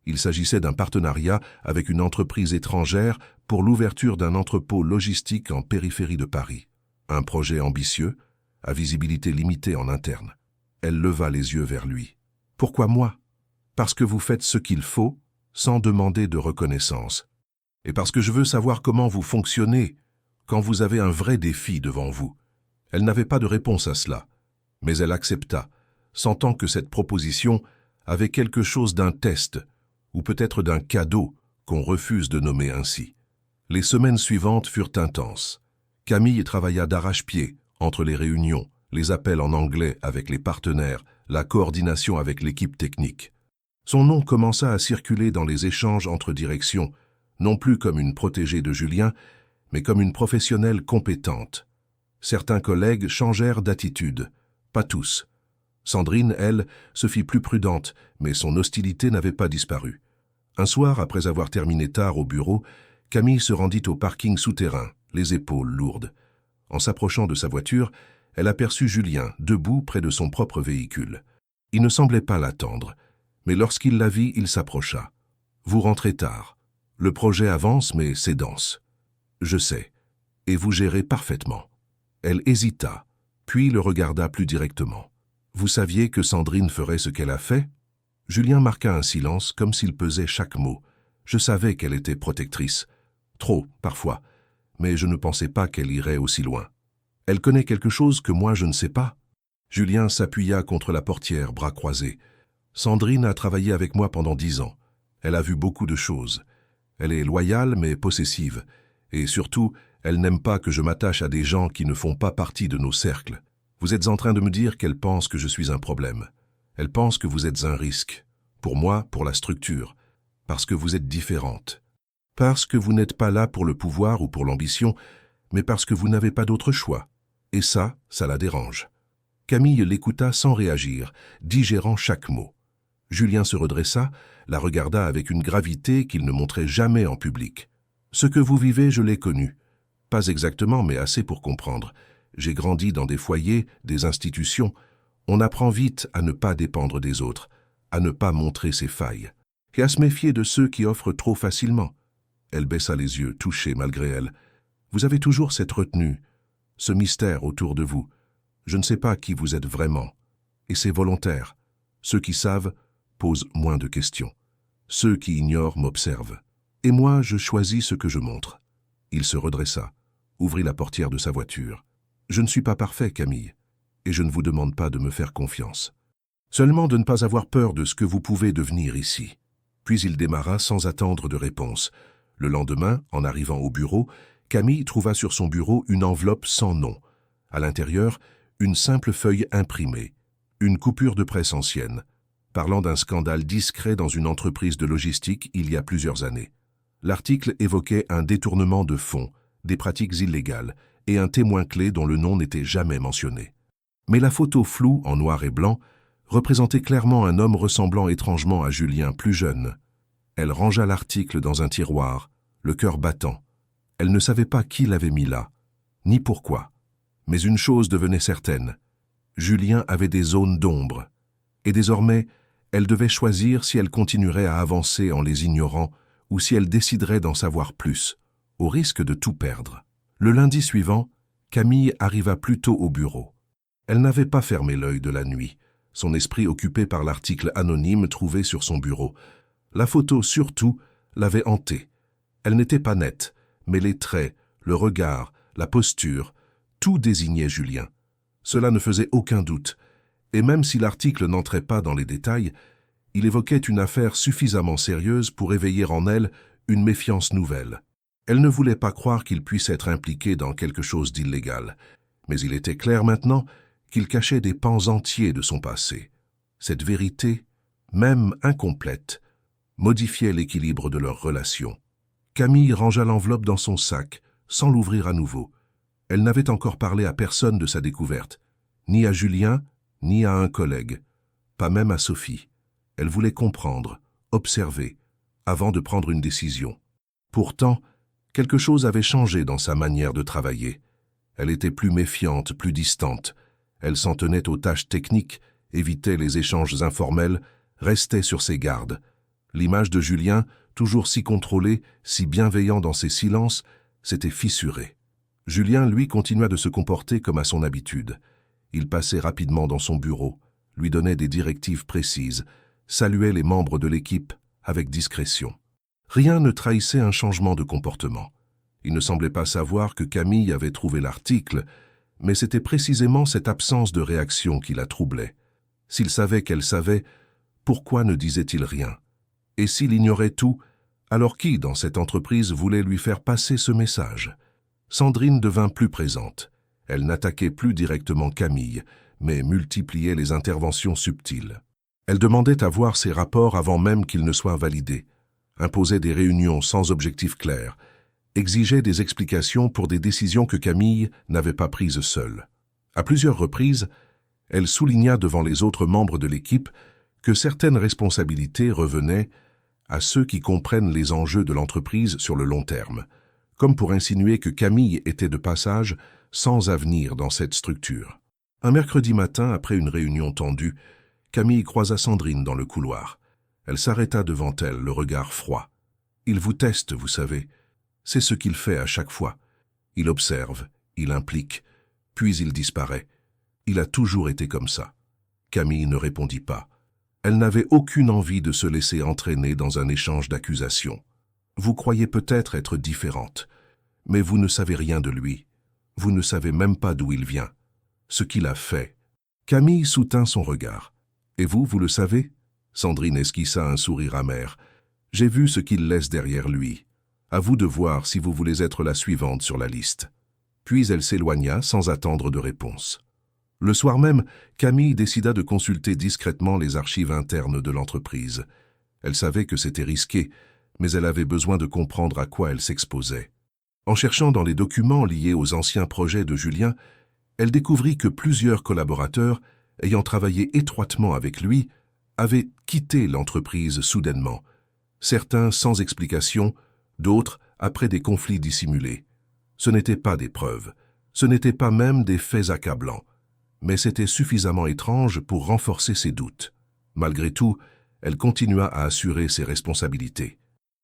Il s'agissait d'un partenariat avec une entreprise étrangère pour l'ouverture d'un entrepôt logistique en périphérie de Paris. Un projet ambitieux, à visibilité limitée en interne. Elle leva les yeux vers lui. « Pourquoi moi ? Parce que vous faites ce qu'il faut, sans demander de reconnaissance. Et parce que je veux savoir comment vous fonctionnez quand vous avez un vrai défi devant vous. » Elle n'avait pas de réponse à cela, mais elle accepta, sentant que cette proposition avait quelque chose d'un test, ou peut-être d'un cadeau qu'on refuse de nommer ainsi. Les semaines suivantes furent intenses. Camille travailla d'arrache-pied entre les réunions, les appels en anglais avec les partenaires, la coordination avec l'équipe technique. Son nom commença à circuler dans les échanges entre directions, non plus comme une protégée de Julien, mais comme une professionnelle compétente. Certains collègues changèrent d'attitude, pas tous. Sandrine, elle, se fit plus prudente, mais son hostilité n'avait pas disparu. Un soir, après avoir terminé tard au bureau, Camille se rendit au parking souterrain, les épaules lourdes. En s'approchant de sa voiture, elle aperçut Julien, debout près de son propre véhicule. Il ne semblait pas l'attendre, mais lorsqu'il la vit, il s'approcha. « Vous rentrez tard. Le projet avance, mais c'est dense. »« Je sais. Et vous gérez parfaitement. » Elle hésita, puis le regarda plus directement. « Vous saviez que Sandrine ferait ce qu'elle a fait ?» Julien marqua un silence comme s'il pesait chaque mot. « Je savais qu'elle était protectrice. Trop, parfois. Mais je ne pensais pas qu'elle irait aussi loin. Elle connaît quelque chose que moi je ne sais pas. » Julien s'appuya contre la portière, bras croisés. « Sandrine a travaillé avec moi pendant 10 ans. Elle a vu beaucoup de choses. Elle est loyale mais possessive. Et surtout, elle n'aime pas que je m'attache à des gens qui ne font pas partie de nos cercles. Vous êtes en train de me dire qu'elle pense que je suis un problème. Elle pense que vous êtes un risque. Pour moi, pour la structure. Parce que vous êtes différente. Parce que vous n'êtes pas là pour le pouvoir ou pour l'ambition, mais parce que vous n'avez pas d'autre choix. Et ça la dérange. » Camille l'écouta sans réagir, digérant chaque mot. Julien se redressa, la regarda avec une gravité qu'il ne montrait jamais en public. « Ce que vous vivez, je l'ai connu. Pas exactement, mais assez pour comprendre. J'ai grandi dans des foyers, des institutions. On apprend vite à ne pas dépendre des autres, à ne pas montrer ses failles, et à se méfier de ceux qui offrent trop facilement. Elle baissa les yeux, touchée malgré elle. Vous avez toujours cette retenue, ce mystère autour de vous. Je ne sais pas qui vous êtes vraiment. Et c'est volontaire. Ceux qui savent posent moins de questions. Ceux qui ignorent m'observent. Et moi, je choisis ce que je montre. Il se redressa, ouvrit la portière de sa voiture. Je ne suis pas parfait, Camille, et je ne vous demande pas de me faire confiance. Seulement de ne pas avoir peur de ce que vous pouvez devenir ici. Puis il démarra sans attendre de réponse. Le lendemain, en arrivant au bureau, Camille trouva sur son bureau une enveloppe sans nom. À l'intérieur, une simple feuille imprimée, une coupure de presse ancienne, parlant d'un scandale discret dans une entreprise de logistique il y a plusieurs années. L'article évoquait un détournement de fonds, des pratiques illégales et un témoin clé dont le nom n'était jamais mentionné. Mais la photo floue, en noir et blanc, représentait clairement un homme ressemblant étrangement à Julien, plus jeune. Elle rangea l'article dans un tiroir, le cœur battant. Elle ne savait pas qui l'avait mis là, ni pourquoi. Mais une chose devenait certaine. Julien avait des zones d'ombre. Et désormais, elle devait choisir si elle continuerait à avancer en les ignorant ou si elle déciderait d'en savoir plus, au risque de tout perdre. Le lundi suivant, Camille arriva plus tôt au bureau. Elle n'avait pas fermé l'œil de la nuit, son esprit occupé par l'article anonyme trouvé sur son bureau. La photo, surtout, l'avait hantée. Elle n'était pas nette, mais les traits, le regard, la posture, tout désignait Julien. Cela ne faisait aucun doute, et même si l'article n'entrait pas dans les détails, il évoquait une affaire suffisamment sérieuse pour éveiller en elle une méfiance nouvelle. Elle ne voulait pas croire qu'il puisse être impliqué dans quelque chose d'illégal, mais il était clair maintenant qu'il cachait des pans entiers de son passé. Cette vérité, même incomplète, modifiait l'équilibre de leur relation. Camille rangea l'enveloppe dans son sac, sans l'ouvrir à nouveau. Elle n'avait encore parlé à personne de sa découverte, ni à Julien, ni à un collègue, pas même à Sophie. Elle voulait comprendre, observer, avant de prendre une décision. Pourtant, quelque chose avait changé dans sa manière de travailler. Elle était plus méfiante, plus distante. Elle s'en tenait aux tâches techniques, évitait les échanges informels, restait sur ses gardes. L'image de Julien, toujours si contrôlé, si bienveillant dans ses silences, s'était fissurée. Julien, lui, continua de se comporter comme à son habitude. Il passait rapidement dans son bureau, lui donnait des directives précises, saluait les membres de l'équipe avec discrétion. Rien ne trahissait un changement de comportement. Il ne semblait pas savoir que Camille avait trouvé l'article, mais c'était précisément cette absence de réaction qui la troublait. S'il savait qu'elle savait, pourquoi ne disait-il rien? Et s'il ignorait tout, alors qui, dans cette entreprise, voulait lui faire passer ce message? Sandrine devint plus présente. Elle n'attaquait plus directement Camille, mais multipliait les interventions subtiles. Elle demandait à voir ses rapports avant même qu'ils ne soient validés, imposait des réunions sans objectif clair, exigeait des explications pour des décisions que Camille n'avait pas prises seule. À plusieurs reprises, elle souligna devant les autres membres de l'équipe que certaines responsabilités revenaient à ceux qui comprennent les enjeux de l'entreprise sur le long terme, comme pour insinuer que Camille était de passage sans avenir dans cette structure. Un mercredi matin, après une réunion tendue, Camille croisa Sandrine dans le couloir. Elle s'arrêta devant elle, le regard froid. « Il vous teste, vous savez. C'est ce qu'il fait à chaque fois. Il observe, il implique, puis il disparaît. Il a toujours été comme ça. » Camille ne répondit pas. Elle n'avait aucune envie de se laisser entraîner dans un échange d'accusations. « Vous croyez peut-être être différente, mais vous ne savez rien de lui. Vous ne savez même pas d'où il vient, ce qu'il a fait. » Camille soutint son regard. « Et vous, vous le savez ?» Sandrine esquissa un sourire amer. « J'ai vu ce qu'il laisse derrière lui. À vous de voir si vous voulez être la suivante sur la liste. » Puis elle s'éloigna sans attendre de réponse. Le soir même, Camille décida de consulter discrètement les archives internes de l'entreprise. Elle savait que c'était risqué, mais elle avait besoin de comprendre à quoi elle s'exposait. En cherchant dans les documents liés aux anciens projets de Julien, elle découvrit que plusieurs collaborateurs, ayant travaillé étroitement avec lui, avaient quitté l'entreprise soudainement, certains sans explication, d'autres après des conflits dissimulés. Ce n'étaient pas des preuves, ce n'étaient pas même des faits accablants, mais c'était suffisamment étrange pour renforcer ses doutes. Malgré tout, elle continua à assurer ses responsabilités.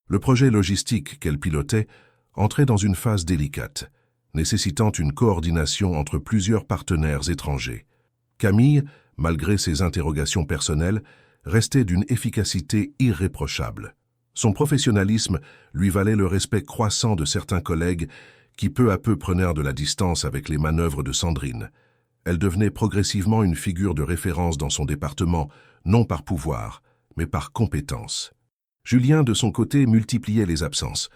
Le projet logistique qu'elle pilotait entrait dans une phase délicate, nécessitant une coordination entre plusieurs partenaires étrangers. Camille, malgré ses interrogations personnelles, restait d'une efficacité irréprochable. Son professionnalisme lui valait le respect croissant de certains collègues qui peu à peu prenèrent de la distance avec les manœuvres de Sandrine. Elle devenait progressivement une figure de référence dans son département, non par pouvoir, mais par compétence. Julien, de son côté, multipliait les absences.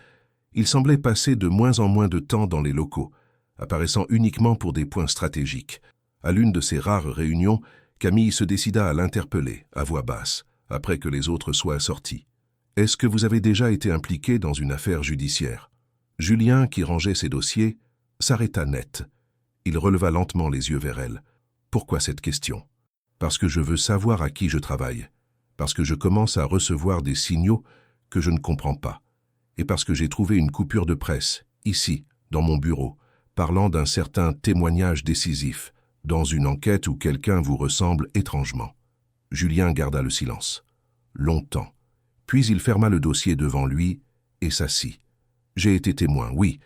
Il semblait passer de moins en moins de temps dans les locaux, apparaissant uniquement pour des points stratégiques. À l'une de ces rares réunions, Camille se décida à l'interpeller, à voix basse, après que les autres soient sortis. « Est-ce que vous avez déjà été impliqué dans une affaire judiciaire ?» Julien, qui rangeait ses dossiers, s'arrêta net. Il releva lentement les yeux vers elle. « Pourquoi cette question ?»« Parce que je veux savoir à qui je travaille. Parce que je commence à recevoir des signaux que je ne comprends pas. Et parce que j'ai trouvé une coupure de presse, ici, dans mon bureau, parlant d'un certain témoignage décisif, dans une enquête où quelqu'un vous ressemble étrangement. » Julien garda le silence. Longtemps. Puis il ferma le dossier devant lui et s'assit. « J'ai été témoin, oui,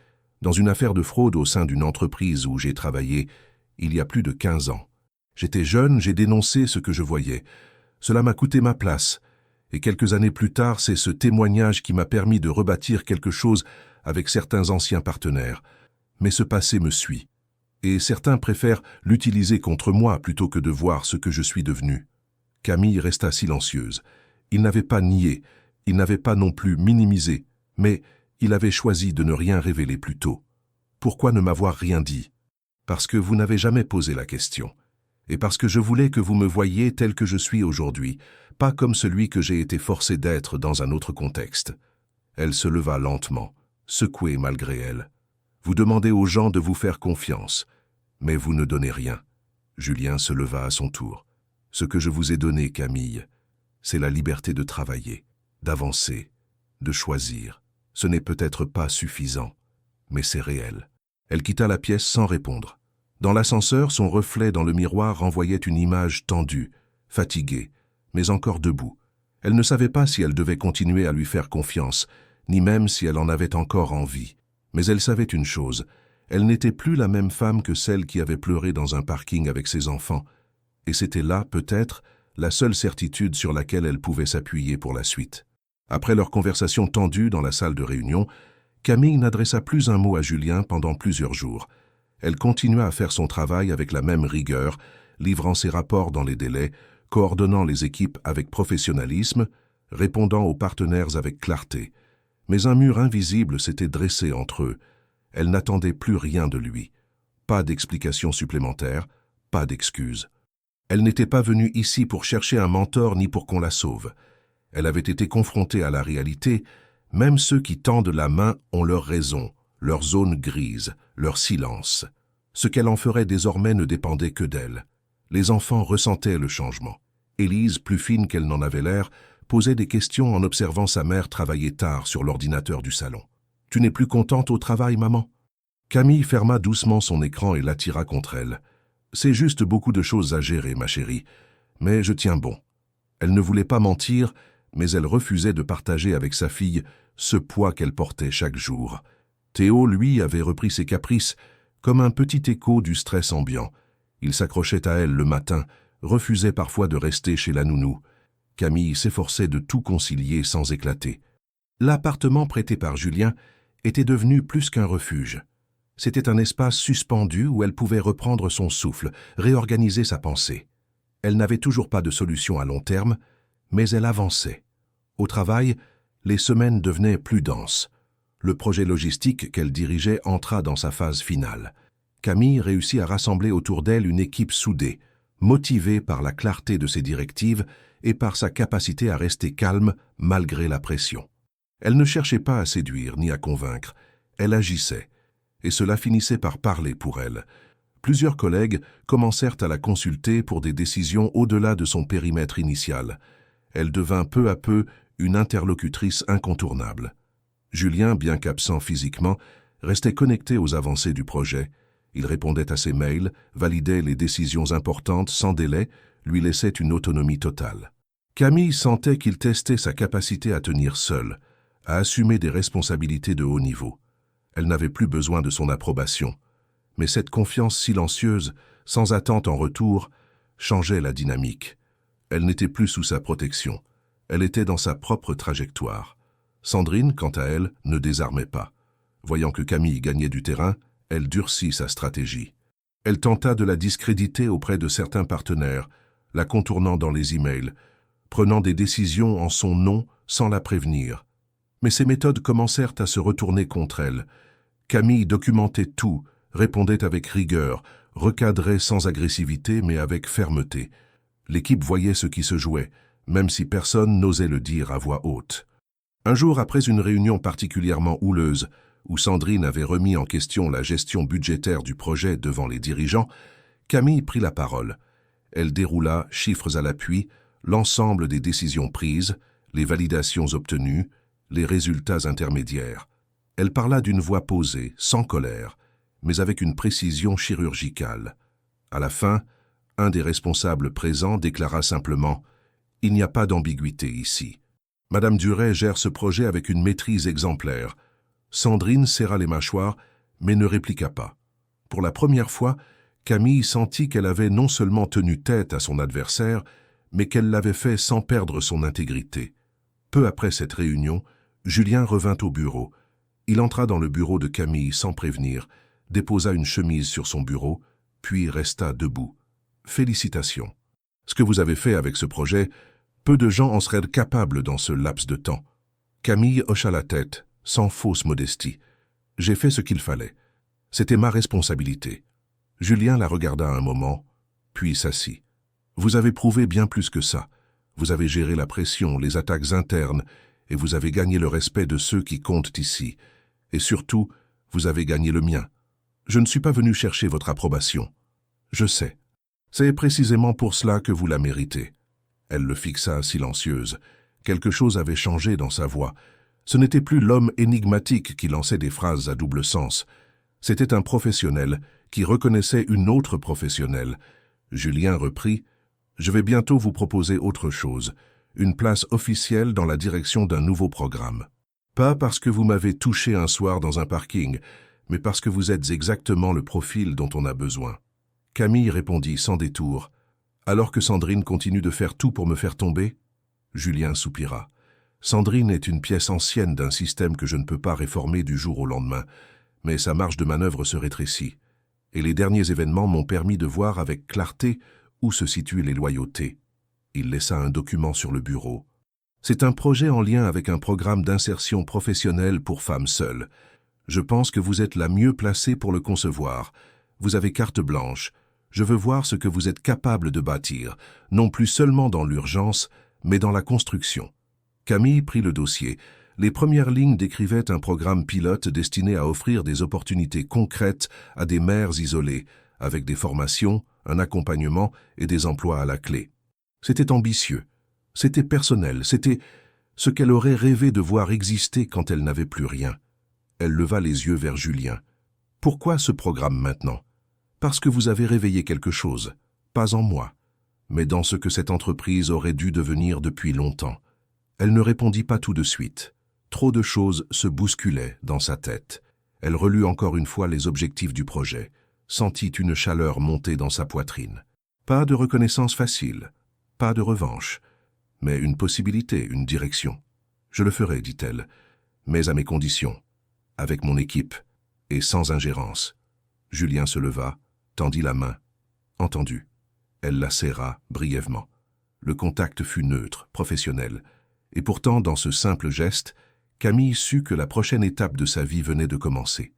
dans une affaire de fraude au sein d'une entreprise où j'ai travaillé il y a plus de 15 ans. J'étais jeune, j'ai dénoncé ce que je voyais. Cela m'a coûté ma place. Et quelques années plus tard, c'est ce témoignage qui m'a permis de rebâtir quelque chose avec certains anciens partenaires. Mais ce passé me suit. Et certains préfèrent l'utiliser contre moi plutôt que de voir ce que je suis devenu. » Camille resta silencieuse. Il n'avait pas nié, il n'avait pas non plus minimisé, mais il avait choisi de ne rien révéler plus tôt. « Pourquoi ne m'avoir rien dit ?»« Parce que vous n'avez jamais posé la question. Et parce que je voulais que vous me voyiez tel que je suis aujourd'hui, pas comme celui que j'ai été forcé d'être dans un autre contexte. » Elle se leva lentement, secouée malgré elle. « Vous demandez aux gens de vous faire confiance, mais vous ne donnez rien. » Julien se leva à son tour. « Ce que je vous ai donné, Camille, c'est la liberté de travailler, d'avancer, de choisir. Ce n'est peut-être pas suffisant, mais c'est réel. » Elle quitta la pièce sans répondre. Dans l'ascenseur, son reflet dans le miroir renvoyait une image tendue, fatiguée, mais encore debout. Elle ne savait pas si elle devait continuer à lui faire confiance, ni même si elle en avait encore envie. Mais elle savait une chose, elle n'était plus la même femme que celle qui avait pleuré dans un parking avec ses enfants, et c'était là, peut-être, la seule certitude sur laquelle elle pouvait s'appuyer pour la suite. Après leur conversation tendue dans la salle de réunion, Camille n'adressa plus un mot à Julien pendant plusieurs jours. Elle continua à faire son travail avec la même rigueur, livrant ses rapports dans les délais, coordonnant les équipes avec professionnalisme, répondant aux partenaires avec clarté. Mais un mur invisible s'était dressé entre eux. Elle n'attendait plus rien de lui. Pas d'explications supplémentaires, pas d'excuses. Elle n'était pas venue ici pour chercher un mentor ni pour qu'on la sauve. Elle avait été confrontée à la réalité. Même ceux qui tendent la main ont leur raison, leur zone grise, leur silence. Ce qu'elle en ferait désormais ne dépendait que d'elle. Les enfants ressentaient le changement. Élise, plus fine qu'elle n'en avait l'air, posait des questions en observant sa mère travailler tard sur l'ordinateur du salon. « Tu n'es plus contente au travail, maman ?» Camille ferma doucement son écran et l'attira contre elle. « C'est juste beaucoup de choses à gérer, ma chérie, mais je tiens bon. » Elle ne voulait pas mentir, mais elle refusait de partager avec sa fille ce poids qu'elle portait chaque jour. Théo, lui, avait repris ses caprices, comme un petit écho du stress ambiant. Il s'accrochait à elle le matin, refusait parfois de rester chez la nounou. Camille s'efforçait de tout concilier sans éclater. L'appartement prêté par Julien était devenu plus qu'un refuge. C'était un espace suspendu où elle pouvait reprendre son souffle, réorganiser sa pensée. Elle n'avait toujours pas de solution à long terme, mais elle avançait. Au travail, les semaines devenaient plus denses. Le projet logistique qu'elle dirigeait entra dans sa phase finale. Camille réussit à rassembler autour d'elle une équipe soudée, motivée par la clarté de ses directives et par sa capacité à rester calme malgré la pression. Elle ne cherchait pas à séduire ni à convaincre, elle agissait, et cela finissait par parler pour elle. Plusieurs collègues commencèrent à la consulter pour des décisions au-delà de son périmètre initial. Elle devint peu à peu une interlocutrice incontournable. Julien, bien qu'absent physiquement, restait connecté aux avancées du projet. Il répondait à ses mails, validait les décisions importantes sans délai, lui laissait une autonomie totale. Camille sentait qu'il testait sa capacité à tenir seul, à assumer des responsabilités de haut niveau. Elle n'avait plus besoin de son approbation. Mais cette confiance silencieuse, sans attente en retour, changeait la dynamique. Elle n'était plus sous sa protection. Elle était dans sa propre trajectoire. Sandrine, quant à elle, ne désarmait pas. Voyant que Camille gagnait du terrain, elle durcit sa stratégie. Elle tenta de la discréditer auprès de certains partenaires, la contournant dans les emails, prenant des décisions en son nom sans la prévenir. Mais ces méthodes commencèrent à se retourner contre elle. Camille documentait tout, répondait avec rigueur, recadrait sans agressivité mais avec fermeté. L'équipe voyait ce qui se jouait, même si personne n'osait le dire à voix haute. Un jour, après une réunion particulièrement houleuse, où Sandrine avait remis en question la gestion budgétaire du projet devant les dirigeants, Camille prit la parole. Elle déroula, chiffres à l'appui, l'ensemble des décisions prises, les validations obtenues, les résultats intermédiaires. Elle parla d'une voix posée, sans colère, mais avec une précision chirurgicale. À la fin, un des responsables présents déclara simplement « Il n'y a pas d'ambiguïté ici. Madame Duret gère ce projet avec une maîtrise exemplaire. » Sandrine serra les mâchoires, mais ne répliqua pas. Pour la première fois, Camille sentit qu'elle avait non seulement tenu tête à son adversaire, mais qu'elle l'avait fait sans perdre son intégrité. Peu après cette réunion, Julien revint au bureau. Il entra dans le bureau de Camille sans prévenir, déposa une chemise sur son bureau, puis resta debout. « Félicitations. Ce que vous avez fait avec ce projet, peu de gens en seraient capables dans ce laps de temps. » Camille hocha la tête, sans fausse modestie. « J'ai fait ce qu'il fallait. C'était ma responsabilité. » Julien la regarda un moment, puis s'assit. « Vous avez prouvé bien plus que ça. Vous avez géré la pression, les attaques internes, et vous avez gagné le respect de ceux qui comptent ici. Et surtout, vous avez gagné le mien. Je ne suis pas venu chercher votre approbation. Je sais. C'est précisément pour cela que vous la méritez. » Elle le fixa silencieuse. Quelque chose avait changé dans sa voix. Ce n'était plus l'homme énigmatique qui lançait des phrases à double sens. C'était un professionnel qui reconnaissait une autre professionnelle. Julien reprit « Je vais bientôt vous proposer autre chose, une place officielle dans la direction d'un nouveau programme. Pas parce que vous m'avez touché un soir dans un parking, mais parce que vous êtes exactement le profil dont on a besoin. » Camille répondit sans détour « Alors que Sandrine continue de faire tout pour me faire tomber ?» Julien soupira. « Sandrine est une pièce ancienne d'un système que je ne peux pas réformer du jour au lendemain, mais sa marge de manœuvre se rétrécit. Et les derniers événements m'ont permis de voir avec clarté où se situent les loyautés. » Il laissa un document sur le bureau. « C'est un projet en lien avec un programme d'insertion professionnelle pour femmes seules. Je pense que vous êtes la mieux placée pour le concevoir. Vous avez carte blanche. Je veux voir ce que vous êtes capable de bâtir, non plus seulement dans l'urgence, mais dans la construction. » Camille prit le dossier. Les premières lignes décrivaient un programme pilote destiné à offrir des opportunités concrètes à des mères isolées, avec des formations, un accompagnement et des emplois à la clé. C'était ambitieux, c'était personnel, c'était ce qu'elle aurait rêvé de voir exister quand elle n'avait plus rien. Elle leva les yeux vers Julien. « Pourquoi ce programme maintenant ? Parce que vous avez réveillé quelque chose, pas en moi, mais dans ce que cette entreprise aurait dû devenir depuis longtemps. » Elle ne répondit pas tout de suite. Trop de choses se bousculaient dans sa tête. Elle relut encore une fois les objectifs du projet, sentit une chaleur monter dans sa poitrine. Pas de reconnaissance facile, pas de revanche, mais une possibilité, une direction. « Je le ferai, dit-elle, mais à mes conditions, avec mon équipe et sans ingérence. » Julien se leva, tendit la main. « Entendu. » Elle la serra brièvement. Le contact fut neutre, professionnel, et pourtant, dans ce simple geste, Camille sut que la prochaine étape de sa vie venait de commencer.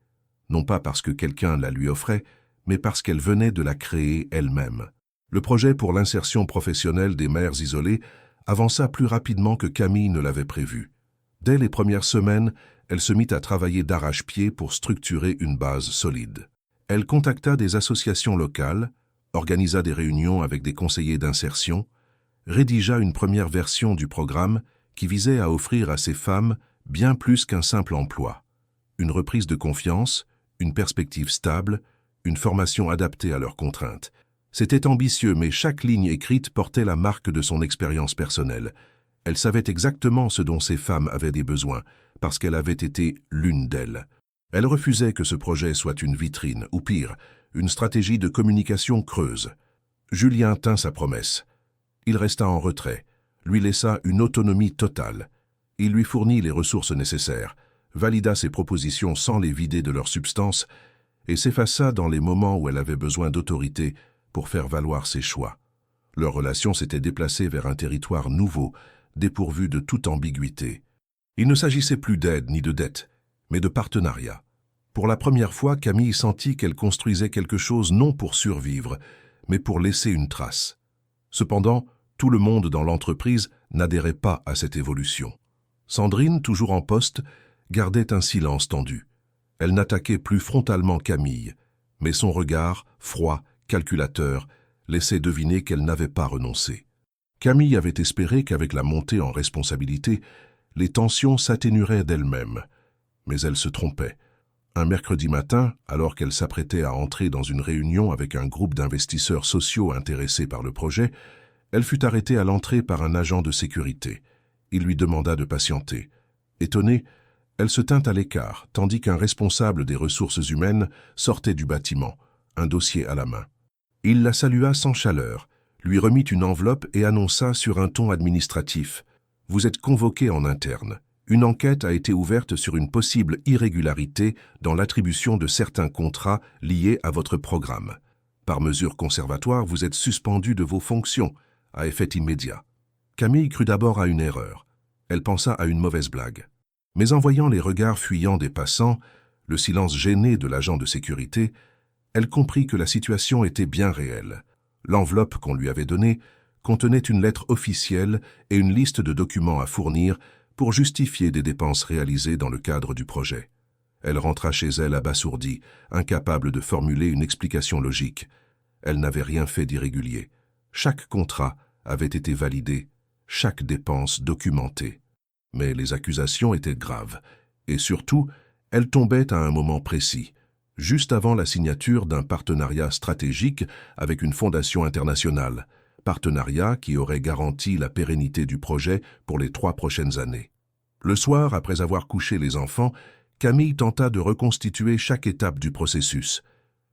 Non pas parce que quelqu'un la lui offrait, mais parce qu'elle venait de la créer elle-même. Le projet pour l'insertion professionnelle des mères isolées avança plus rapidement que Camille ne l'avait prévu. Dès les premières semaines, elle se mit à travailler d'arrache-pied pour structurer une base solide. Elle contacta des associations locales, organisa des réunions avec des conseillers d'insertion, rédigea une première version du programme qui visait à offrir à ces femmes bien plus qu'un simple emploi. une reprise de confiance, une perspective stable, une formation adaptée à leurs contraintes. C'était ambitieux, mais chaque ligne écrite portait la marque de son expérience personnelle. Elle savait exactement ce dont ces femmes avaient des besoins, parce qu'elle avait été l'une d'elles. Elle refusait que ce projet soit une vitrine, ou pire, une stratégie de communication creuse. Julien tint sa promesse. Il resta en retrait, lui laissa une autonomie totale. Il lui fournit les ressources nécessaires, valida ses propositions sans les vider de leur substance, et s'effaça dans les moments où elle avait besoin d'autorité pour faire valoir ses choix. Leur relation s'était déplacée vers un territoire nouveau, dépourvu de toute ambiguïté. Il ne s'agissait plus d'aide ni de dette, mais de partenariat. Pour la première fois, Camille sentit qu'elle construisait quelque chose non pour survivre, mais pour laisser une trace. Cependant, tout le monde dans l'entreprise n'adhérait pas à cette évolution. Sandrine, toujours en poste, gardait un silence tendu. Elle n'attaquait plus frontalement Camille, mais son regard, froid, calculateur, laissait deviner qu'elle n'avait pas renoncé. Camille avait espéré qu'avec la montée en responsabilité, les tensions s'atténueraient d'elles-mêmes. Mais elle se trompait. Un mercredi matin, alors qu'elle s'apprêtait à entrer dans une réunion avec un groupe d'investisseurs sociaux intéressés par le projet, elle fut arrêtée à l'entrée par un agent de sécurité. Il lui demanda de patienter. Étonnée, elle se tint à l'écart, tandis qu'un responsable des ressources humaines sortait du bâtiment, un dossier à la main. Il la salua sans chaleur, lui remit une enveloppe et annonça sur un ton administratif « Vous êtes convoqué en interne. Une enquête a été ouverte sur une possible irrégularité dans l'attribution de certains contrats liés à votre programme. Par mesure conservatoire, vous êtes suspendu de vos fonctions, à effet immédiat. » Camille crut d'abord à une erreur. Elle pensa à une mauvaise blague. Mais en voyant les regards fuyants des passants, le silence gêné de l'agent de sécurité, elle comprit que la situation était bien réelle. L'enveloppe qu'on lui avait donnée contenait une lettre officielle et une liste de documents à fournir pour justifier des dépenses réalisées dans le cadre du projet. Elle rentra chez elle abasourdie, incapable de formuler une explication logique. Elle n'avait rien fait d'irrégulier. Chaque contrat avait été validé, chaque dépense documentée. Mais les accusations étaient graves, et surtout, elles tombaient à un moment précis, juste avant la signature d'un partenariat stratégique avec une fondation internationale, partenariat qui aurait garanti la pérennité du projet pour les 3 prochaines années. Le soir, après avoir couché les enfants, Camille tenta de reconstituer chaque étape du processus.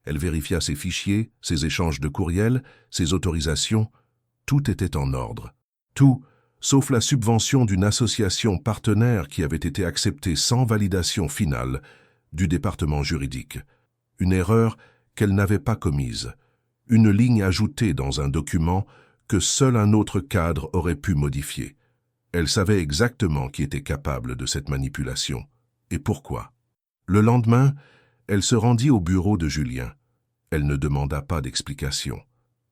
Elle vérifia ses fichiers, ses échanges de courriels, ses autorisations. Tout était en ordre. Tout, sauf la subvention d'une association partenaire qui avait été acceptée sans validation finale du département juridique. Une erreur qu'elle n'avait pas commise. Une ligne ajoutée dans un document que seul un autre cadre aurait pu modifier. Elle savait exactement qui était capable de cette manipulation. Et pourquoi? Le lendemain, elle se rendit au bureau de Julien. Elle ne demanda pas d'explication.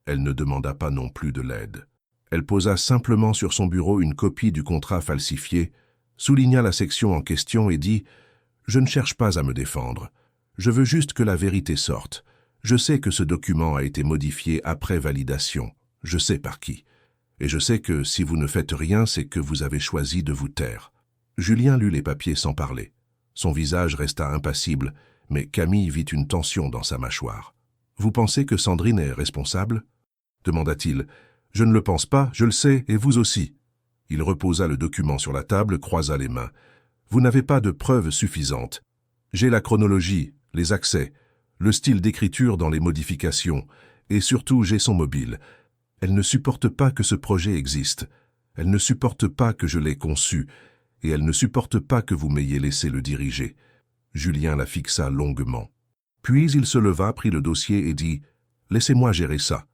Elle ne demanda pas non plus de l'aide. Elle posa simplement sur son bureau une copie du contrat falsifié, souligna la section en question et dit « Je ne cherche pas à me défendre. Je veux juste que la vérité sorte. Je sais que ce document a été modifié après validation. Je sais par qui. Et je sais que si vous ne faites rien, c'est que vous avez choisi de vous taire. » Julien lut les papiers sans parler. Son visage resta impassible, mais Camille vit une tension dans sa mâchoire. « Vous pensez que Sandrine est responsable ?» demanda-t-il. « Je ne le pense pas, je le sais, et vous aussi. » Il reposa le document sur la table, croisa les mains. « Vous n'avez pas de preuves suffisantes. J'ai la chronologie, les accès, le style d'écriture dans les modifications, et surtout j'ai son mobile. Elle ne supporte pas que ce projet existe. Elle ne supporte pas que je l'ai conçu, et elle ne supporte pas que vous m'ayez laissé le diriger. » Julien la fixa longuement. Puis il se leva, prit le dossier et dit « Laissez-moi gérer ça. »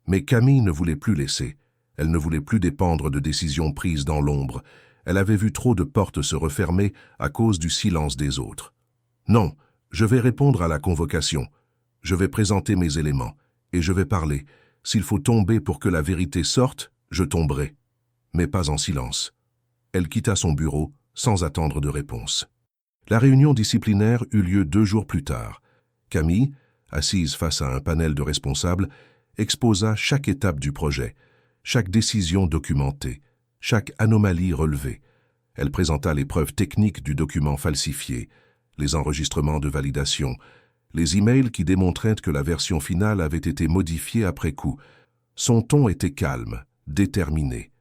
Mais Camille ne voulait plus laisser. Elle ne voulait plus dépendre de décisions prises dans l'ombre. Elle avait vu trop de portes se refermer à cause du silence des autres. « Non, je vais répondre à la convocation. Je vais présenter mes éléments, et je vais parler. S'il faut tomber pour que la vérité sorte, je tomberai. Mais pas en silence. » Elle quitta son bureau sans attendre de réponse. La réunion disciplinaire eut lieu 2 jours plus tard. Camille, assise face à un panel de responsables, exposa chaque étape du projet, chaque décision documentée, chaque anomalie relevée. Elle présenta les preuves techniques du document falsifié, les enregistrements de validation, les emails qui démontraient que la version finale avait été modifiée après coup. Son ton était calme, déterminé.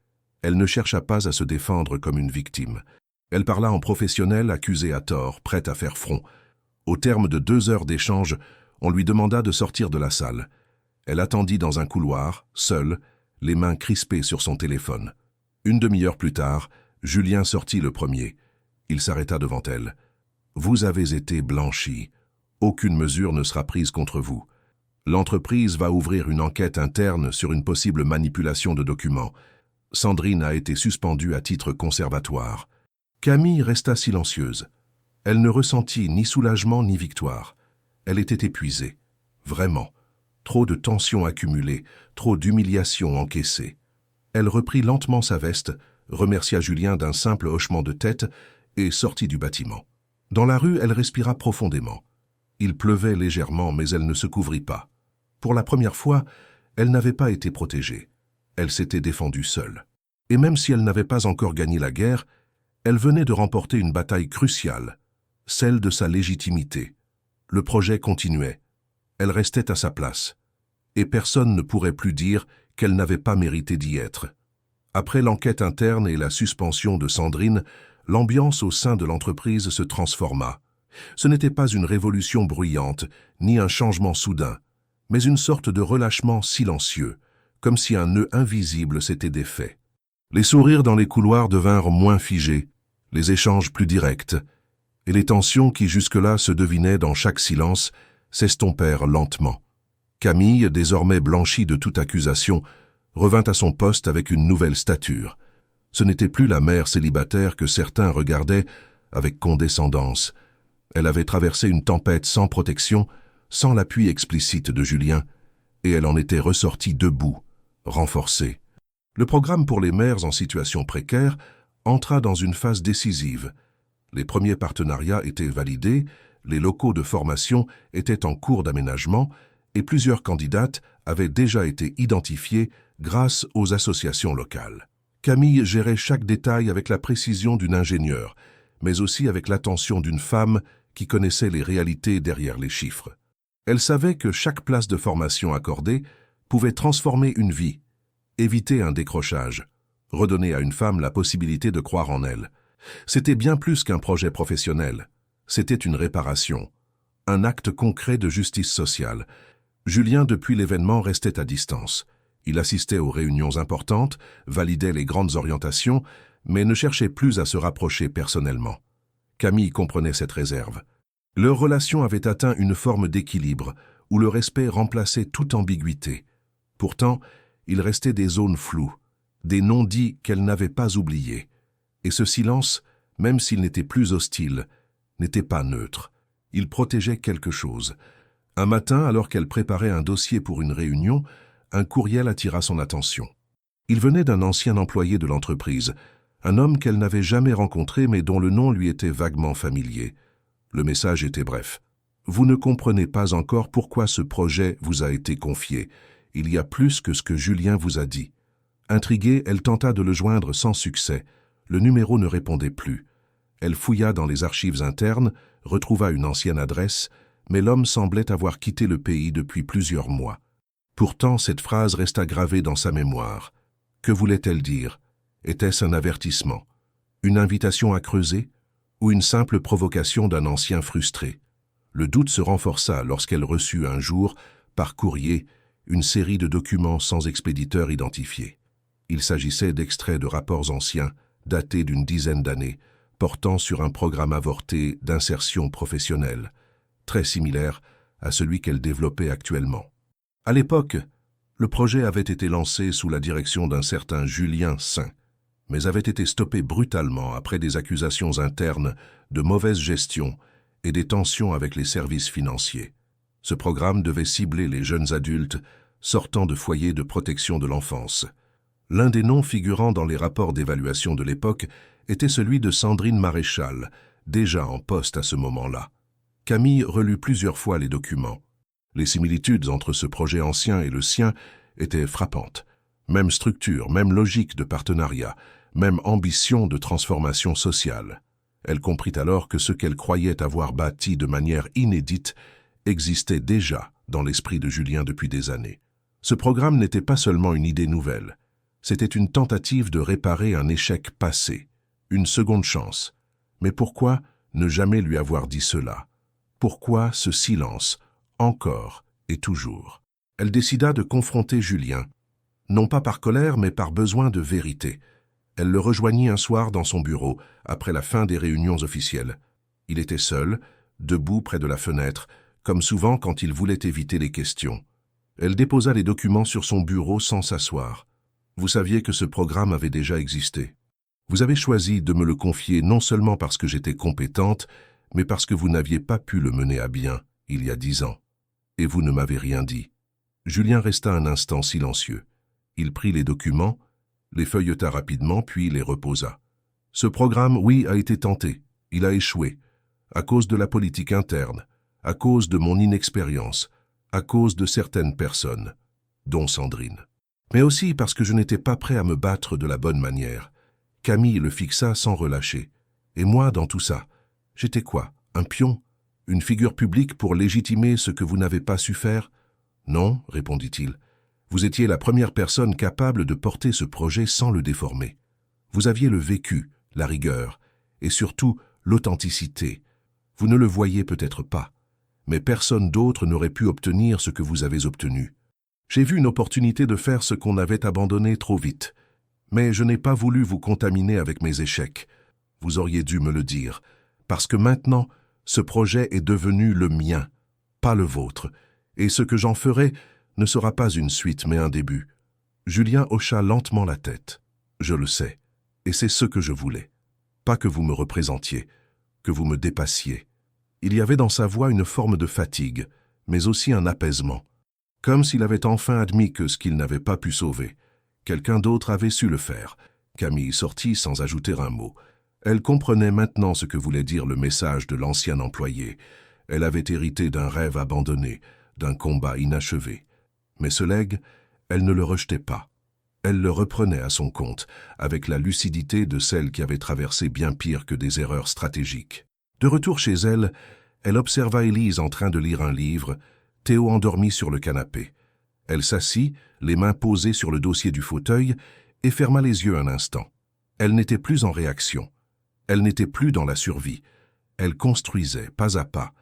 Elle ne chercha pas à se défendre comme une victime. Elle parla en professionnelle, accusée à tort, prête à faire front. Au terme de 2 heures d'échange, on lui demanda de sortir de la salle. Elle attendit dans un couloir, seule, les mains crispées sur son téléphone. Une demi-heure plus tard, Julien sortit le premier. Il s'arrêta devant elle. « Vous avez été blanchi. Aucune mesure ne sera prise contre vous. L'entreprise va ouvrir une enquête interne sur une possible manipulation de documents. Sandrine a été suspendue à titre conservatoire. » Camille resta silencieuse. Elle ne ressentit ni soulagement ni victoire. Elle était épuisée. Vraiment. Trop de tensions accumulées, trop d'humiliations encaissées. Elle reprit lentement sa veste, remercia Julien d'un simple hochement de tête et sortit du bâtiment. Dans la rue, elle respira profondément. Il pleuvait légèrement, mais elle ne se couvrit pas. Pour la première fois, elle n'avait pas été protégée. Elle s'était défendue seule. Et même si elle n'avait pas encore gagné la guerre, elle venait de remporter une bataille cruciale, celle de sa légitimité. Le projet continuait. Elle restait à sa place. Et personne ne pourrait plus dire qu'elle n'avait pas mérité d'y être. Après l'enquête interne et la suspension de Sandrine, l'ambiance au sein de l'entreprise se transforma. Ce n'était pas une révolution bruyante, ni un changement soudain, mais une sorte de relâchement silencieux, comme si un nœud invisible s'était défait. Les sourires dans les couloirs devinrent moins figés, les échanges plus directs, et les tensions qui jusque-là se devinaient dans chaque silence s'estompèrent lentement. Camille, désormais blanchie de toute accusation, revint à son poste avec une nouvelle stature. Ce n'était plus la mère célibataire que certains regardaient avec condescendance. Elle avait traversé une tempête sans protection, sans l'appui explicite de Julien, et elle en était ressortie debout, renforcée. Le programme pour les mères en situation précaire entra dans une phase décisive. Les premiers partenariats étaient validés, les locaux de formation étaient en cours d'aménagement et plusieurs candidates avaient déjà été identifiées grâce aux associations locales. Camille gérait chaque détail avec la précision d'une ingénieure, mais aussi avec l'attention d'une femme qui connaissait les réalités derrière les chiffres. Elle savait que chaque place de formation accordée pouvait transformer une vie, éviter un décrochage, redonner à une femme la possibilité de croire en elle. C'était bien plus qu'un projet professionnel. C'était une réparation, un acte concret de justice sociale. Julien, depuis l'événement, restait à distance. Il assistait aux réunions importantes, validait les grandes orientations, mais ne cherchait plus à se rapprocher personnellement. Camille comprenait cette réserve. Leur relation avait atteint une forme d'équilibre, où le respect remplaçait toute ambiguïté. Pourtant, il restait des zones floues, des non-dits qu'elle n'avait pas oubliés. Et ce silence, même s'il n'était plus hostile, n'était pas neutre. Il protégeait quelque chose. Un matin, alors qu'elle préparait un dossier pour une réunion, un courriel attira son attention. Il venait d'un ancien employé de l'entreprise, un homme qu'elle n'avait jamais rencontré mais dont le nom lui était vaguement familier. Le message était bref. « Vous ne comprenez pas encore pourquoi ce projet vous a été confié. Il y a plus que ce que Julien vous a dit. » Intriguée, elle tenta de le joindre sans succès. Le numéro ne répondait plus. Elle fouilla dans les archives internes, retrouva une ancienne adresse, mais l'homme semblait avoir quitté le pays depuis plusieurs mois. Pourtant, cette phrase resta gravée dans sa mémoire. Que voulait-elle dire? Était-ce un avertissement? Une invitation à creuser? Ou une simple provocation d'un ancien frustré? Le doute se renforça lorsqu'elle reçut un jour, par courrier, une série de documents sans expéditeur identifié. Il s'agissait d'extraits de rapports anciens, datés d'une dizaine d'années, portant sur un programme avorté d'insertion professionnelle, très similaire à celui qu'elle développait actuellement. À l'époque, le projet avait été lancé sous la direction d'un certain Julien Saint, mais avait été stoppé brutalement après des accusations internes de mauvaise gestion et des tensions avec les services financiers. Ce programme devait cibler les jeunes adultes sortant de foyers de protection de l'enfance. L'un des noms figurant dans les rapports d'évaluation de l'époque était celui de Sandrine Maréchal, déjà en poste à ce moment-là. Camille relut plusieurs fois les documents. Les similitudes entre ce projet ancien et le sien étaient frappantes. Même structure, même logique de partenariat, même ambition de transformation sociale. Elle comprit alors que ce qu'elle croyait avoir bâti de manière inédite existait déjà dans l'esprit de Julien depuis des années. Ce programme n'était pas seulement une idée nouvelle, c'était une tentative de réparer un échec passé, une seconde chance. Mais pourquoi ne jamais lui avoir dit cela? Pourquoi ce silence, encore et toujours? Elle décida de confronter Julien, non pas par colère mais par besoin de vérité. Elle le rejoignit un soir dans son bureau, après la fin des réunions officielles. Il était seul, debout près de la fenêtre, comme souvent quand il voulait éviter les questions. Elle déposa les documents sur son bureau sans s'asseoir. « Vous saviez que ce programme avait déjà existé. Vous avez choisi de me le confier non seulement parce que j'étais compétente, mais parce que vous n'aviez pas pu le mener à bien il y a 10 ans. Et vous ne m'avez rien dit. » Julien resta un instant silencieux. Il prit les documents, les feuilleta rapidement, puis les reposa. « Ce programme, oui, a été tenté. Il a échoué. À cause de la politique interne, à cause de mon inexpérience, à cause de certaines personnes, dont Sandrine. Mais aussi parce que je n'étais pas prêt à me battre de la bonne manière. Camille le fixa sans relâcher. Et moi, dans tout ça, j'étais quoi? Un pion? Une figure publique pour légitimer ce que vous n'avez pas su faire? Non, répondit-il. Vous étiez la première personne capable de porter ce projet sans le déformer. Vous aviez le vécu, la rigueur, et surtout l'authenticité. Vous ne le voyez peut-être pas, mais personne d'autre n'aurait pu obtenir ce que vous avez obtenu. J'ai vu une opportunité de faire ce qu'on avait abandonné trop vite, mais je n'ai pas voulu vous contaminer avec mes échecs. Vous auriez dû me le dire, parce que maintenant, ce projet est devenu le mien, pas le vôtre, et ce que j'en ferai ne sera pas une suite, mais un début. Julien hocha lentement la tête. Je le sais, et c'est ce que je voulais. Pas que vous me représentiez, que vous me dépassiez. Il y avait dans sa voix une forme de fatigue, mais aussi un apaisement. Comme s'il avait enfin admis que ce qu'il n'avait pas pu sauver, quelqu'un d'autre avait su le faire. Camille sortit sans ajouter un mot. Elle comprenait maintenant ce que voulait dire le message de l'ancien employé. Elle avait hérité d'un rêve abandonné, d'un combat inachevé. Mais ce legs, elle ne le rejetait pas. Elle le reprenait à son compte, avec la lucidité de celle qui avait traversé bien pire que des erreurs stratégiques. De retour chez elle, elle observa Élise en train de lire un livre, Théo endormi sur le canapé. Elle s'assit, les mains posées sur le dossier du fauteuil, et ferma les yeux un instant. Elle n'était plus en réaction. Elle n'était plus dans la survie. Elle construisait, pas à pas.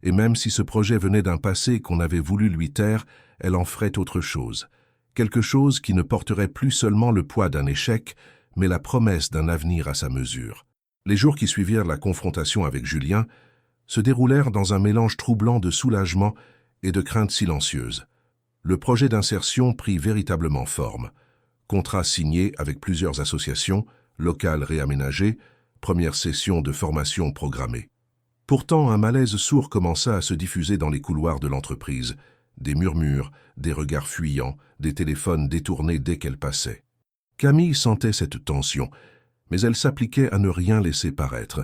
Et même si ce projet venait d'un passé qu'on avait voulu lui taire, elle en ferait autre chose. Quelque chose qui ne porterait plus seulement le poids d'un échec, mais la promesse d'un avenir à sa mesure. Les jours qui suivirent la confrontation avec Julien se déroulèrent dans un mélange troublant de soulagement et de crainte silencieuse. Le projet d'insertion prit véritablement forme. Contrat signé avec plusieurs associations, local réaménagé, première session de formation programmée. Pourtant, un malaise sourd commença à se diffuser dans les couloirs de l'entreprise. Des murmures, des regards fuyants, des téléphones détournés dès qu'elle passait. Camille sentait cette tension, mais elle s'appliquait à ne rien laisser paraître.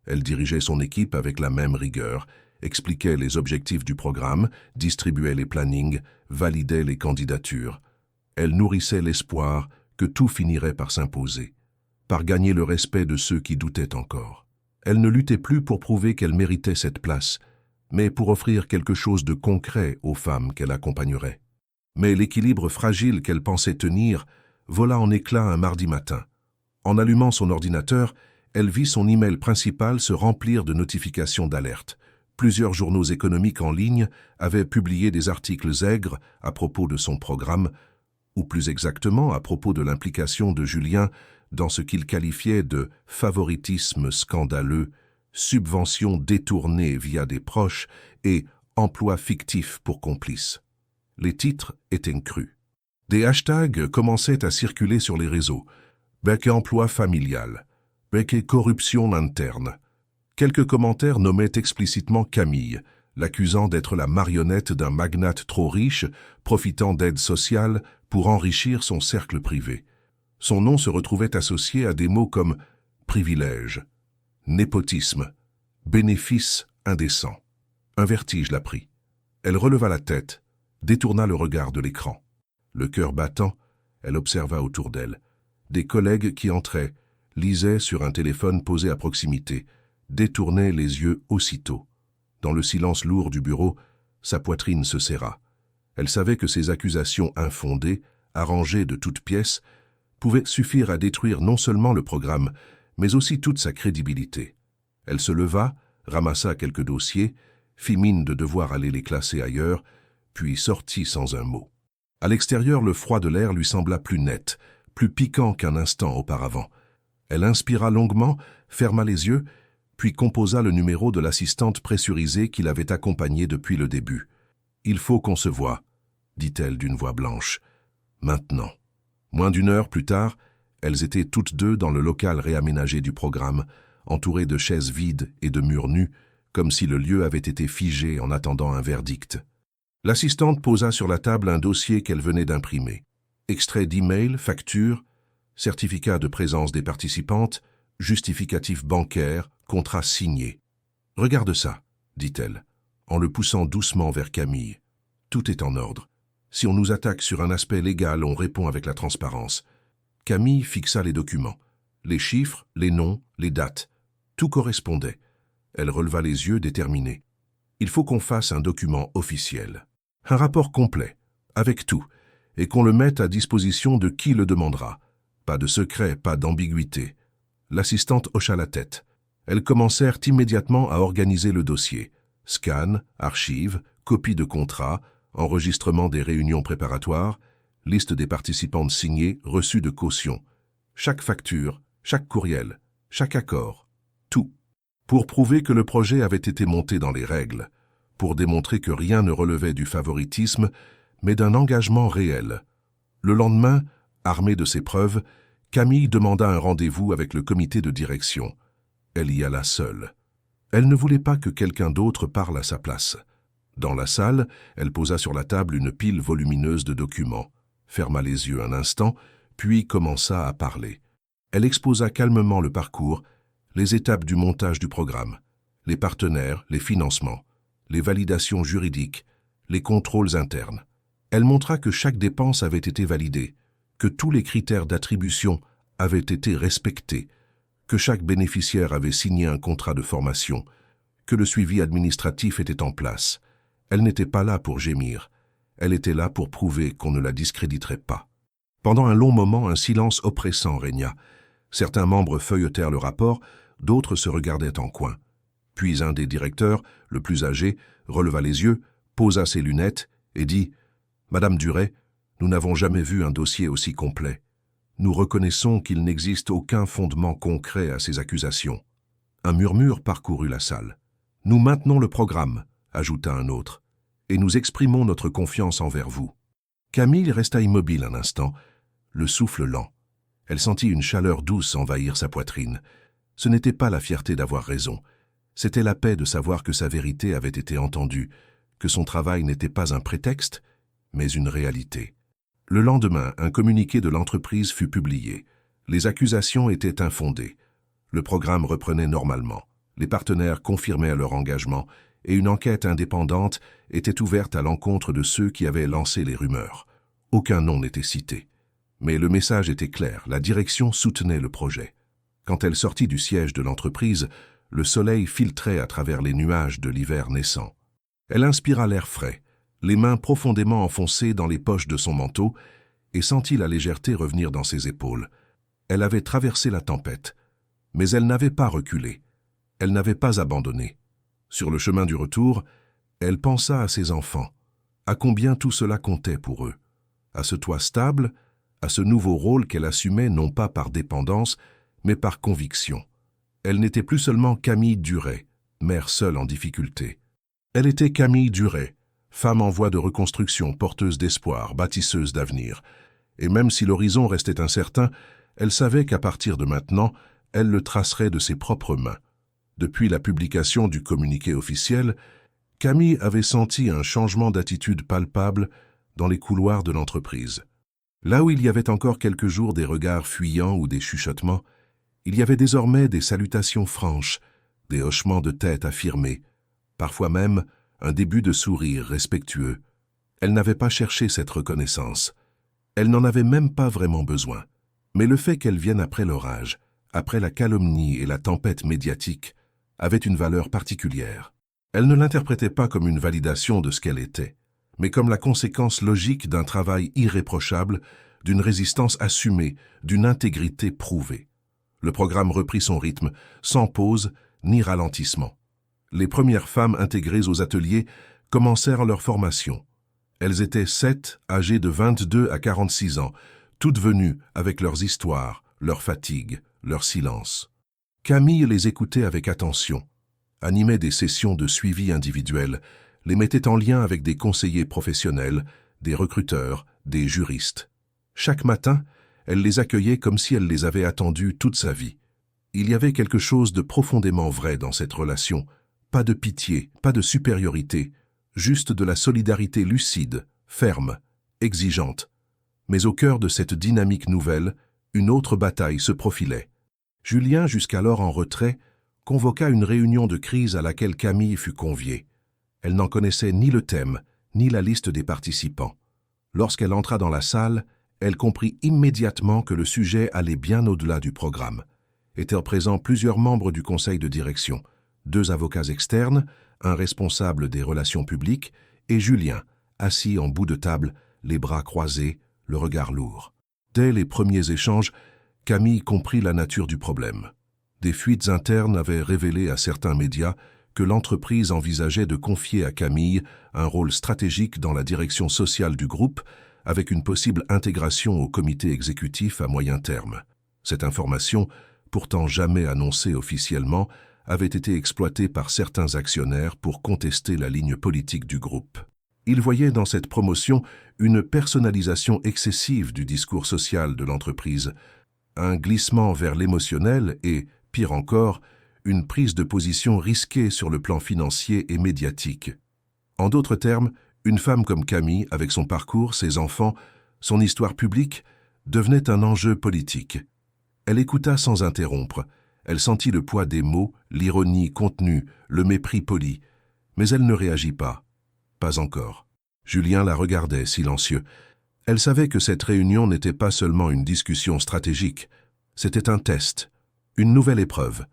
Elle dirigeait son équipe avec la même rigueur, expliquait les objectifs du programme, distribuait les plannings, validait les candidatures. Elle nourrissait l'espoir que tout finirait par s'imposer, par gagner le respect de ceux qui doutaient encore. Elle ne luttait plus pour prouver qu'elle méritait cette place, mais pour offrir quelque chose de concret aux femmes qu'elle accompagnerait. Mais l'équilibre fragile qu'elle pensait tenir vola en éclats un mardi matin. En allumant son ordinateur, elle vit son email principal se remplir de notifications d'alerte. Plusieurs journaux économiques en ligne avaient publié des articles aigres à propos de son programme, ou plus exactement à propos de l'implication de Julien dans ce qu'il qualifiait de favoritisme scandaleux, subventions détournées via des proches et emploi fictif pour complices. Les titres étaient crus. Des hashtags commençaient à circuler sur les réseaux. Bec emploi familial, bec corruption interne. Quelques commentaires nommaient explicitement Camille, l'accusant d'être la marionnette d'un magnate trop riche, profitant d'aides sociales pour enrichir son cercle privé. Son nom se retrouvait associé à des mots comme privilège, népotisme, bénéfice indécent. Un vertige la prit. Elle releva la tête, détourna le regard de l'écran. Le cœur battant, elle observa autour d'elle. Des collègues qui entraient, lisaient sur un téléphone posé à proximité, détournait les yeux aussitôt. Dans le silence lourd du bureau, sa poitrine se serra. Elle savait que ces accusations infondées, arrangées de toutes pièces, pouvaient suffire à détruire non seulement le programme, mais aussi toute sa crédibilité. Elle se leva, ramassa quelques dossiers, fit mine de devoir aller les classer ailleurs, puis sortit sans un mot. À l'extérieur, le froid de l'air lui sembla plus net, plus piquant qu'un instant auparavant. Elle inspira longuement, ferma les yeux, puis composa le numéro de l'assistante pressurisée qui l'avait accompagnée depuis le début. « Il faut qu'on se voie », dit-elle d'une voix blanche. « Maintenant ». Moins d'une heure plus tard, elles étaient toutes deux dans le local réaménagé du programme, entourées de chaises vides et de murs nus, comme si le lieu avait été figé en attendant un verdict. L'assistante posa sur la table un dossier qu'elle venait d'imprimer. Extrait d'email, facture, certificat de présence des participantes, justificatif bancaire, contrat signé. « Regarde ça », dit-elle, en le poussant doucement vers Camille. « Tout est en ordre. Si on nous attaque sur un aspect légal, on répond avec la transparence. » Camille fixa les documents. Les chiffres, les noms, les dates. Tout correspondait. Elle releva les yeux déterminée. « Il faut qu'on fasse un document officiel. Un rapport complet, avec tout, et qu'on le mette à disposition de qui le demandera. Pas de secret, pas d'ambiguïté. » L'assistante hocha la tête. Elles commencèrent immédiatement à organiser le dossier. Scan, archives, copie de contrat, enregistrement des réunions préparatoires, liste des participantes signées, reçu de caution. Chaque facture, chaque courriel, chaque accord, tout. Pour prouver que le projet avait été monté dans les règles, pour démontrer que rien ne relevait du favoritisme, mais d'un engagement réel. Le lendemain, armée de ces preuves, Camille demanda un rendez-vous avec le comité de direction. Elle y alla seule. Elle ne voulait pas que quelqu'un d'autre parle à sa place. Dans la salle, elle posa sur la table une pile volumineuse de documents, ferma les yeux un instant, puis commença à parler. Elle exposa calmement le parcours, les étapes du montage du programme, les partenaires, les financements, les validations juridiques, les contrôles internes. Elle montra que chaque dépense avait été validée, que tous les critères d'attribution avaient été respectés, que chaque bénéficiaire avait signé un contrat de formation, que le suivi administratif était en place. Elle n'était pas là pour gémir, elle était là pour prouver qu'on ne la discréditerait pas. Pendant un long moment, un silence oppressant régna. Certains membres feuilletèrent le rapport, d'autres se regardaient en coin. Puis un des directeurs, le plus âgé, releva les yeux, posa ses lunettes et dit « Madame Duret, nous n'avons jamais vu un dossier aussi complet. Nous reconnaissons qu'il n'existe aucun fondement concret à ces accusations. » Un murmure parcourut la salle. « Nous maintenons le programme, » ajouta un autre, « et nous exprimons notre confiance envers vous. » Camille resta immobile un instant, le souffle lent. Elle sentit une chaleur douce envahir sa poitrine. Ce n'était pas la fierté d'avoir raison. C'était la paix de savoir que sa vérité avait été entendue, que son travail n'était pas un prétexte, mais une réalité. Le lendemain, un communiqué de l'entreprise fut publié. Les accusations étaient infondées. Le programme reprenait normalement. Les partenaires confirmaient leur engagement et une enquête indépendante était ouverte à l'encontre de ceux qui avaient lancé les rumeurs. Aucun nom n'était cité. Mais le message était clair, la direction soutenait le projet. Quand elle sortit du siège de l'entreprise, le soleil filtrait à travers les nuages de l'hiver naissant. Elle inspira l'air frais, les mains profondément enfoncées dans les poches de son manteau, et sentit la légèreté revenir dans ses épaules. Elle avait traversé la tempête, mais elle n'avait pas reculé. Elle n'avait pas abandonné. Sur le chemin du retour, elle pensa à ses enfants, à combien tout cela comptait pour eux, à ce toit stable, à ce nouveau rôle qu'elle assumait non pas par dépendance, mais par conviction. Elle n'était plus seulement Camille Duret, mère seule en difficulté. Elle était Camille Duret, femme en voie de reconstruction, porteuse d'espoir, bâtisseuse d'avenir. Et même si l'horizon restait incertain, elle savait qu'à partir de maintenant, elle le tracerait de ses propres mains. Depuis la publication du communiqué officiel, Camille avait senti un changement d'attitude palpable dans les couloirs de l'entreprise. Là où il y avait encore quelques jours des regards fuyants ou des chuchotements, il y avait désormais des salutations franches, des hochements de tête affirmés, parfois même un début de sourire respectueux. Elle n'avait pas cherché cette reconnaissance. Elle n'en avait même pas vraiment besoin. Mais le fait qu'elle vienne après l'orage, après la calomnie et la tempête médiatique, avait une valeur particulière. Elle ne l'interprétait pas comme une validation de ce qu'elle était, mais comme la conséquence logique d'un travail irréprochable, d'une résistance assumée, d'une intégrité prouvée. Le programme reprit son rythme, sans pause ni ralentissement. Les premières femmes intégrées aux ateliers commencèrent leur formation. Elles étaient 7, âgées de 22 à 46 ans, toutes venues avec leurs histoires, leurs fatigues, leur silence. Camille les écoutait avec attention, animait des sessions de suivi individuel, les mettait en lien avec des conseillers professionnels, des recruteurs, des juristes. Chaque matin, elle les accueillait comme si elle les avait attendus toute sa vie. Il y avait quelque chose de profondément vrai dans cette relation. Pas de pitié, pas de supériorité, juste de la solidarité lucide, ferme, exigeante. Mais au cœur de cette dynamique nouvelle, une autre bataille se profilait. Julien, jusqu'alors en retrait, convoqua une réunion de crise à laquelle Camille fut conviée. Elle n'en connaissait ni le thème, ni la liste des participants. Lorsqu'elle entra dans la salle, elle comprit immédiatement que le sujet allait bien au-delà du programme. Étaient présents plusieurs membres du conseil de direction, 2 avocats externes, un responsable des relations publiques et Julien, assis en bout de table, les bras croisés, le regard lourd. Dès les premiers échanges, Camille comprit la nature du problème. Des fuites internes avaient révélé à certains médias que l'entreprise envisageait de confier à Camille un rôle stratégique dans la direction sociale du groupe, avec une possible intégration au comité exécutif à moyen terme. Cette information, pourtant jamais annoncée officiellement, avait été exploitée par certains actionnaires pour contester la ligne politique du groupe. Ils voyaient dans cette promotion une personnalisation excessive du discours social de l'entreprise, un glissement vers l'émotionnel et, pire encore, une prise de position risquée sur le plan financier et médiatique. En d'autres termes, une femme comme Camille, avec son parcours, ses enfants, son histoire publique, devenait un enjeu politique. Elle écouta sans interrompre. Elle sentit le poids des mots, l'ironie contenue, le mépris poli. Mais elle ne réagit pas. Pas encore. Julien la regardait, silencieux. Elle savait que cette réunion n'était pas seulement une discussion stratégique. C'était un test, une nouvelle épreuve.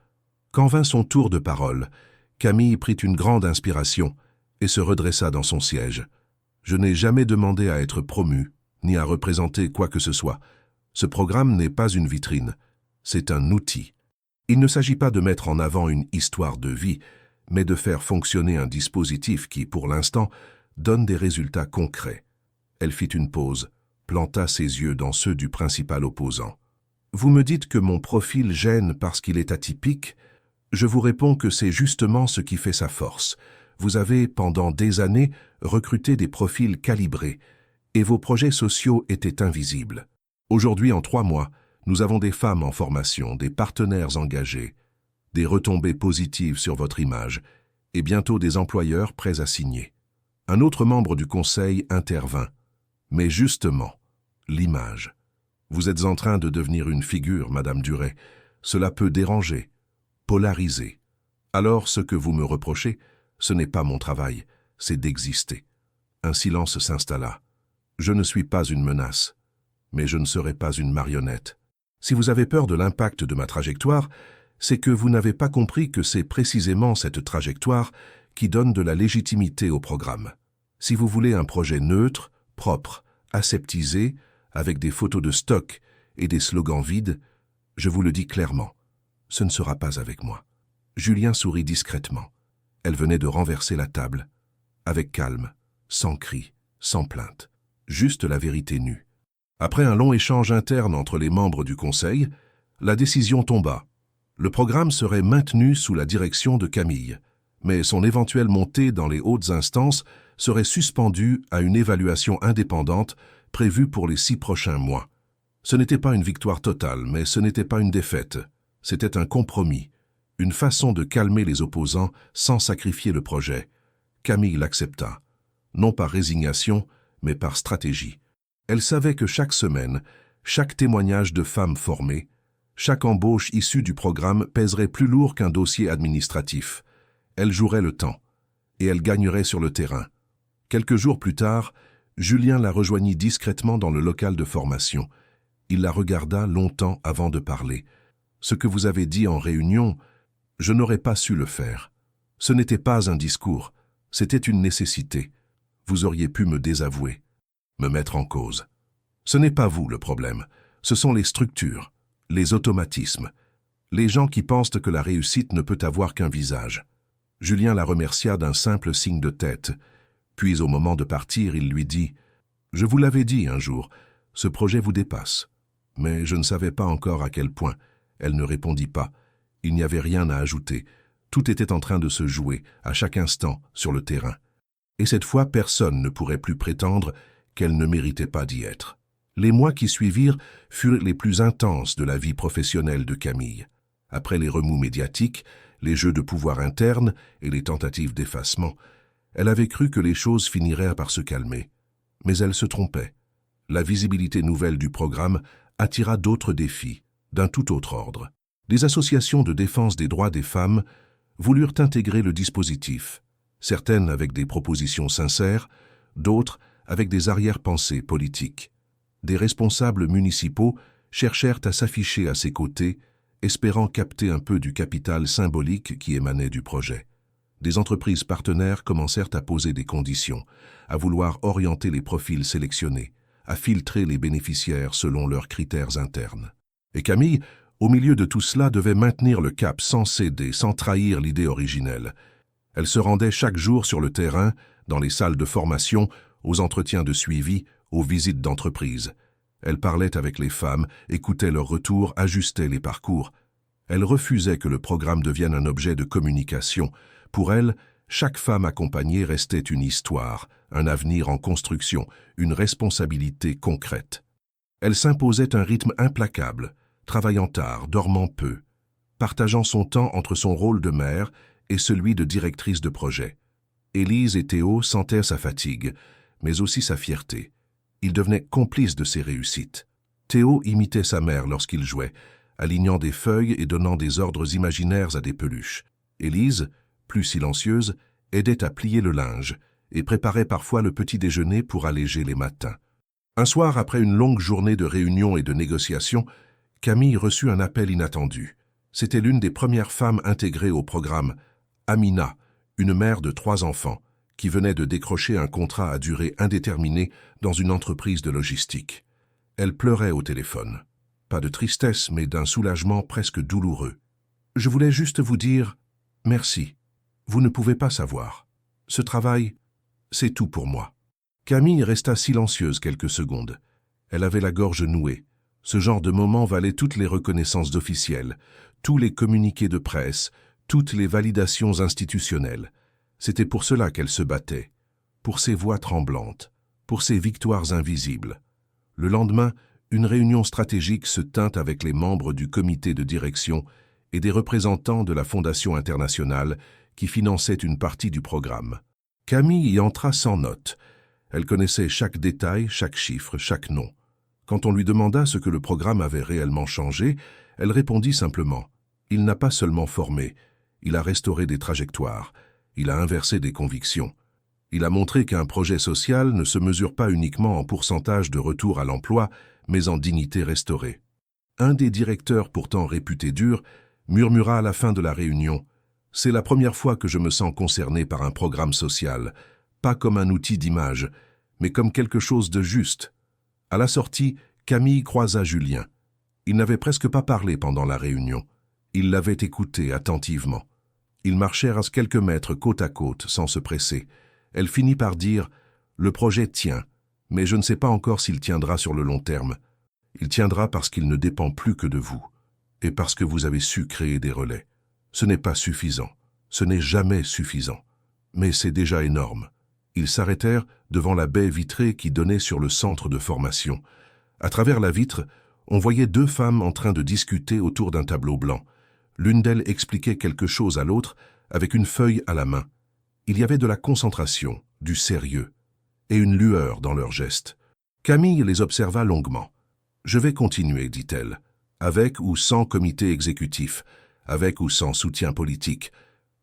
Quand vint son tour de parole, Camille prit une grande inspiration et se redressa dans son siège. « Je n'ai jamais demandé à être promue, ni à représenter quoi que ce soit. Ce programme n'est pas une vitrine, c'est un outil. Il ne s'agit pas de mettre en avant une histoire de vie, mais de faire fonctionner un dispositif qui, pour l'instant, donne des résultats concrets. » Elle fit une pause, planta ses yeux dans ceux du principal opposant. « Vous me dites que mon profil gêne parce qu'il est atypique. Je vous réponds que c'est justement ce qui fait sa force. Vous avez, pendant des années, recruté des profils calibrés, et vos projets sociaux étaient invisibles. Aujourd'hui, en 3 mois, nous avons des femmes en formation, des partenaires engagés, des retombées positives sur votre image, et bientôt des employeurs prêts à signer. » Un autre membre du conseil intervint. « Mais justement, l'image. Vous êtes en train de devenir une figure, Madame Duret. Cela peut déranger, polariser. Alors ce que vous me reprochez, ce n'est pas mon travail, c'est d'exister. » Un silence s'installa. « Je ne suis pas une menace, mais je ne serai pas une marionnette. Si vous avez peur de l'impact de ma trajectoire, c'est que vous n'avez pas compris que c'est précisément cette trajectoire qui donne de la légitimité au programme. Si vous voulez un projet neutre, propre, aseptisé, avec des photos de stock et des slogans vides, je vous le dis clairement, ce ne sera pas avec moi. » Julien sourit discrètement. Elle venait de renverser la table, avec calme, sans cri, sans plainte, juste la vérité nue. Après un long échange interne entre les membres du conseil, la décision tomba. Le programme serait maintenu sous la direction de Camille, mais son éventuelle montée dans les hautes instances serait suspendue à une évaluation indépendante prévue pour les 6 prochains mois. Ce n'était pas une victoire totale, mais ce n'était pas une défaite. C'était un compromis, une façon de calmer les opposants sans sacrifier le projet. Camille l'accepta, non par résignation, mais par stratégie. Elle savait que chaque semaine, chaque témoignage de femmes formées, chaque embauche issue du programme pèserait plus lourd qu'un dossier administratif. Elle jouerait le temps, et elle gagnerait sur le terrain. Quelques jours plus tard, Julien la rejoignit discrètement dans le local de formation. Il la regarda longtemps avant de parler. « Ce que vous avez dit en réunion, Je n'aurais pas su le faire. Ce n'était pas un discours, c'était une nécessité. Vous auriez pu me désavouer, me mettre en cause. Ce n'est pas vous le problème, ce sont les structures, les automatismes, les gens qui pensent que la réussite ne peut avoir qu'un visage. Julien la remercia d'un simple signe de tête, puis au moment de partir, il lui dit « Je vous l'avais dit un jour, ce projet vous dépasse. » Mais je ne savais pas encore à quel point. Elle ne répondit pas. Il n'y avait rien à ajouter. Tout était en train de se jouer, à chaque instant, sur le terrain. Et cette fois, personne ne pourrait plus prétendre qu'elle ne méritait pas d'y être. Les mois qui suivirent furent les plus intenses de la vie professionnelle de Camille. Après les remous médiatiques, les jeux de pouvoir internes et les tentatives d'effacement, elle avait cru que les choses finiraient par se calmer. Mais elle se trompait. La visibilité nouvelle du programme attira d'autres défis, d'un tout autre ordre. Des associations de défense des droits des femmes voulurent intégrer le dispositif, certaines avec des propositions sincères, d'autres avec des arrière-pensées politiques. Des responsables municipaux cherchèrent à s'afficher à ses côtés, espérant capter un peu du capital symbolique qui émanait du projet. Des entreprises partenaires commencèrent à poser des conditions, à vouloir orienter les profils sélectionnés, à filtrer les bénéficiaires selon leurs critères internes. Et Camille, au milieu de tout cela, devait maintenir le cap sans céder, sans trahir l'idée originelle. Elle se rendait chaque jour sur le terrain, dans les salles de formation, aux entretiens de suivi, aux visites d'entreprise. Elle parlait avec les femmes, écoutait leurs retours, ajustait les parcours. Elle refusait que le programme devienne un objet de communication. Pour elle, chaque femme accompagnée restait une histoire, un avenir en construction, une responsabilité concrète. Elle s'imposait un rythme implacable, travaillant tard, dormant peu, partageant son temps entre son rôle de mère et celui de directrice de projet. Élise et Théo sentaient sa fatigue, mais aussi sa fierté. Ils devenaient complices de ses réussites. Théo imitait sa mère lorsqu'il jouait, alignant des feuilles et donnant des ordres imaginaires à des peluches. Élise, plus silencieuse, aidait à plier le linge et préparait parfois le petit déjeuner pour alléger les matins. Un soir, après une longue journée de réunions et de négociations, Camille reçut un appel inattendu. C'était l'une des premières femmes intégrées au programme, Amina, une mère de 3 enfants, qui venait de décrocher un contrat à durée indéterminée dans une entreprise de logistique. Elle pleurait au téléphone. Pas de tristesse, mais d'un soulagement presque douloureux. « Je voulais juste vous dire merci. Vous ne pouvez pas savoir. Ce travail, c'est tout pour moi. » Camille resta silencieuse quelques secondes. Elle avait la gorge nouée. Ce genre de moment valait toutes les reconnaissances officielles, tous les communiqués de presse, toutes les validations institutionnelles. C'était pour cela qu'elle se battait, pour ses voix tremblantes, pour ses victoires invisibles. Le lendemain, une réunion stratégique se tint avec les membres du comité de direction et des représentants de la Fondation internationale qui finançait une partie du programme. Camille y entra sans note. Elle connaissait chaque détail, chaque chiffre, chaque nom. Quand on lui demanda ce que le programme avait réellement changé, elle répondit simplement « Il n'a pas seulement formé, il a restauré des trajectoires, il a inversé des convictions. Il a montré qu'un projet social ne se mesure pas uniquement en pourcentage de retour à l'emploi, mais en dignité restaurée. » Un des directeurs, pourtant réputé dur, murmura à la fin de la réunion « C'est la première fois que je me sens concerné par un programme social, pas comme un outil d'image, mais comme quelque chose de juste. » À la sortie, Camille croisa Julien. Il n'avait presque pas parlé pendant la réunion. Il l'avait écouté attentivement. Ils marchèrent à quelques mètres côte à côte, sans se presser. Elle finit par dire « Le projet tient, mais je ne sais pas encore s'il tiendra sur le long terme. Il tiendra parce qu'il ne dépend plus que de vous, et parce que vous avez su créer des relais. Ce n'est pas suffisant, ce n'est jamais suffisant, mais c'est déjà énorme. » Ils s'arrêtèrent devant la baie vitrée qui donnait sur le centre de formation. À travers la vitre, on voyait 2 femmes en train de discuter autour d'un tableau blanc. L'une d'elles expliquait quelque chose à l'autre avec une feuille à la main. Il y avait de la concentration, du sérieux, et une lueur dans leurs gestes. Camille les observa longuement. « Je vais continuer, dit-elle, avec ou sans comité exécutif, avec ou sans soutien politique.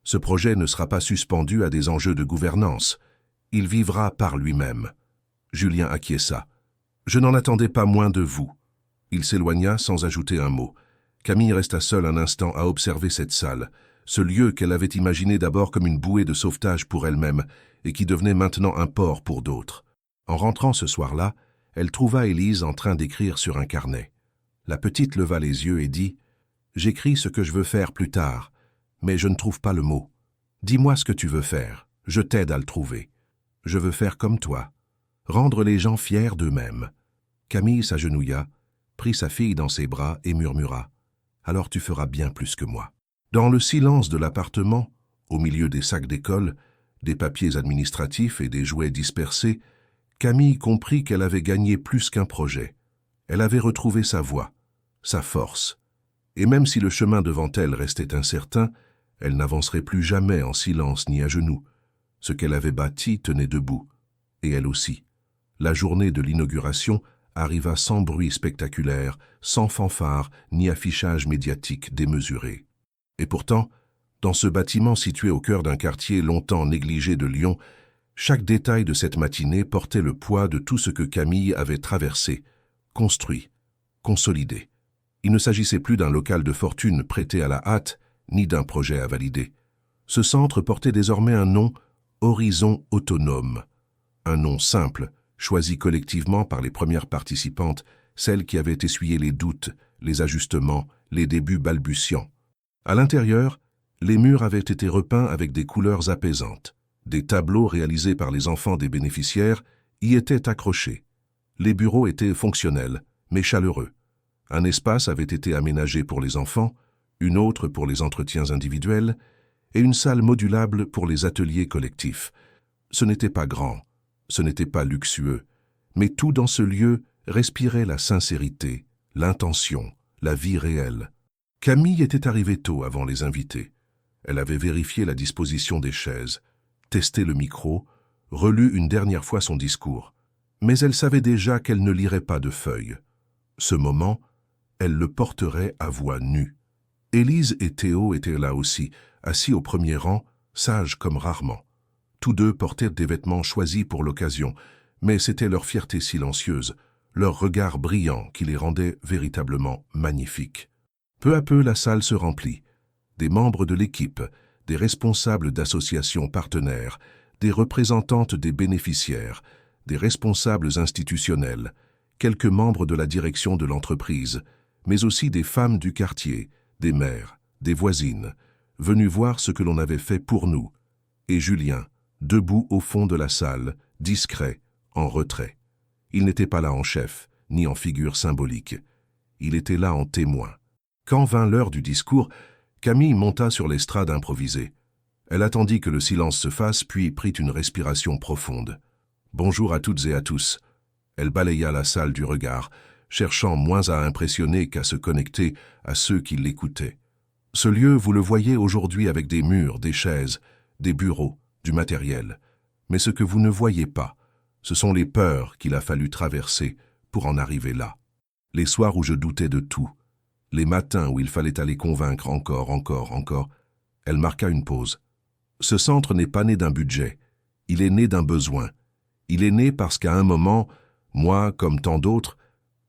Ce projet ne sera pas suspendu à des enjeux de gouvernance. Il vivra par lui-même. » Julien acquiesça. « Je n'en attendais pas moins de vous. » Il s'éloigna sans ajouter un mot. Camille resta seule un instant à observer cette salle, ce lieu qu'elle avait imaginé d'abord comme une bouée de sauvetage pour elle-même et qui devenait maintenant un port pour d'autres. En rentrant ce soir-là, elle trouva Élise en train d'écrire sur un carnet. La petite leva les yeux et dit « J'écris ce que je veux faire plus tard, mais je ne trouve pas le mot. Dis-moi ce que tu veux faire, je t'aide à le trouver. Je veux faire comme toi, rendre les gens fiers d'eux-mêmes. » Camille s'agenouilla, prit sa fille dans ses bras et murmura « Alors tu feras bien plus que moi. » Dans le silence de l'appartement, au milieu des sacs d'école, des papiers administratifs et des jouets dispersés, Camille comprit qu'elle avait gagné plus qu'un projet. Elle avait retrouvé sa voie, sa force. Et même si le chemin devant elle restait incertain, elle n'avancerait plus jamais en silence ni à genoux. Ce qu'elle avait bâti tenait debout. Et elle aussi. La journée de l'inauguration arriva sans bruit spectaculaire, sans fanfare ni affichage médiatique démesuré. Et pourtant, dans ce bâtiment situé au cœur d'un quartier longtemps négligé de Lyon, chaque détail de cette matinée portait le poids de tout ce que Camille avait traversé, construit, consolidé. Il ne s'agissait plus d'un local de fortune prêté à la hâte, ni d'un projet à valider. Ce centre portait désormais un nom, Horizon Autonome. Un nom simple, choisi collectivement par les premières participantes, celles qui avaient essuyé les doutes, les ajustements, les débuts balbutiants. À l'intérieur, les murs avaient été repeints avec des couleurs apaisantes. Des tableaux réalisés par les enfants des bénéficiaires y étaient accrochés. Les bureaux étaient fonctionnels, mais chaleureux. Un espace avait été aménagé pour les enfants, une autre pour les entretiens individuels et une salle modulable pour les ateliers collectifs. Ce n'était pas grand, ce n'était pas luxueux, mais tout dans ce lieu respirait la sincérité, l'intention, la vie réelle. Camille était arrivée tôt avant les invités. Elle avait vérifié la disposition des chaises, testé le micro, relu une dernière fois son discours. Mais elle savait déjà qu'elle ne lirait pas de feuilles. Ce moment, elle le porterait à voix nue. Élise et Théo étaient là aussi, assis au premier rang, sages comme rarement. Tous deux portaient des vêtements choisis pour l'occasion, mais c'était leur fierté silencieuse, leur regard brillant qui les rendait véritablement magnifiques. Peu à peu, la salle se remplit. Des membres de l'équipe, des responsables d'associations partenaires, des représentantes des bénéficiaires, des responsables institutionnels, quelques membres de la direction de l'entreprise, mais aussi des femmes du quartier, des mères, des voisines, venues voir ce que l'on avait fait pour nous, et Julien, debout au fond de la salle, discret, en retrait. Il n'était pas là en chef, ni en figure symbolique. Il était là en témoin. Quand vint l'heure du discours, Camille monta sur l'estrade improvisée. Elle attendit que le silence se fasse, puis prit une respiration profonde. « Bonjour à toutes et à tous ». Elle balaya la salle du regard, cherchant moins à impressionner qu'à se connecter à ceux qui l'écoutaient. Ce lieu, vous le voyez aujourd'hui avec des murs, des chaises, des bureaux, du matériel. Mais ce que vous ne voyez pas, ce sont les peurs qu'il a fallu traverser pour en arriver là. Les soirs où je doutais de tout, les matins où il fallait aller convaincre encore. Elle marqua une pause. Ce centre n'est pas né d'un budget, il est né d'un besoin. Il est né parce qu'à un moment, moi, comme tant d'autres,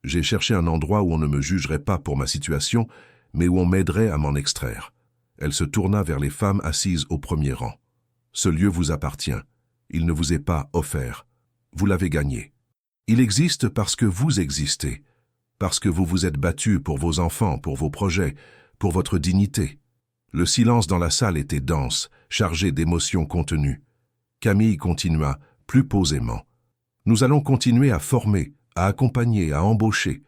j'ai cherché un endroit où on ne me jugerait pas pour ma situation, mais où on m'aiderait à m'en extraire. Elle se tourna vers les femmes assises au premier rang. Ce lieu vous appartient. Il ne vous est pas offert. Vous l'avez gagné. Il existe parce que vous existez, parce que vous vous êtes battus pour vos enfants, pour vos projets, pour votre dignité. Le silence dans la salle était dense, chargé d'émotions contenues. Camille continua, plus posément. Nous allons continuer à former, à accompagner, à embaucher.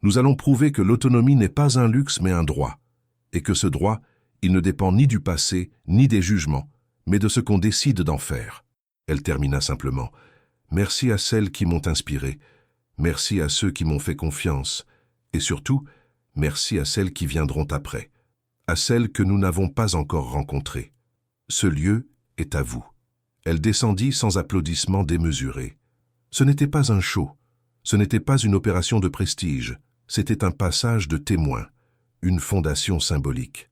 Nous allons prouver que l'autonomie n'est pas un luxe mais un droit, et que ce droit, il ne dépend ni du passé, ni des jugements, mais de ce qu'on décide d'en faire. Elle termina simplement. Merci à celles qui m'ont inspiré, merci à ceux qui m'ont fait confiance, et surtout, merci à celles qui viendront après, à celles que nous n'avons pas encore rencontrées. Ce lieu est à vous. Elle descendit sans applaudissements démesurés. Ce n'était pas un show, ce n'était pas une opération de prestige, c'était un passage de témoin, une fondation symbolique.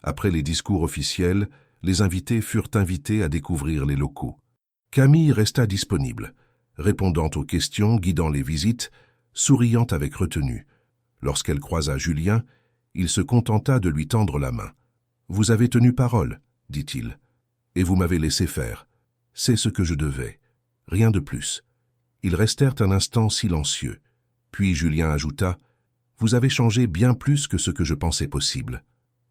Après les discours officiels, les invités furent invités à découvrir les locaux. Camille resta disponible, répondant aux questions, guidant les visites, souriant avec retenue. Lorsqu'elle croisa Julien, il se contenta de lui tendre la main. « Vous avez tenu parole, dit-il, et vous m'avez laissé faire. C'est ce que je devais. Rien de plus. Ils restèrent un instant silencieux. Puis Julien ajouta, « Vous avez changé bien plus que ce que je pensais possible.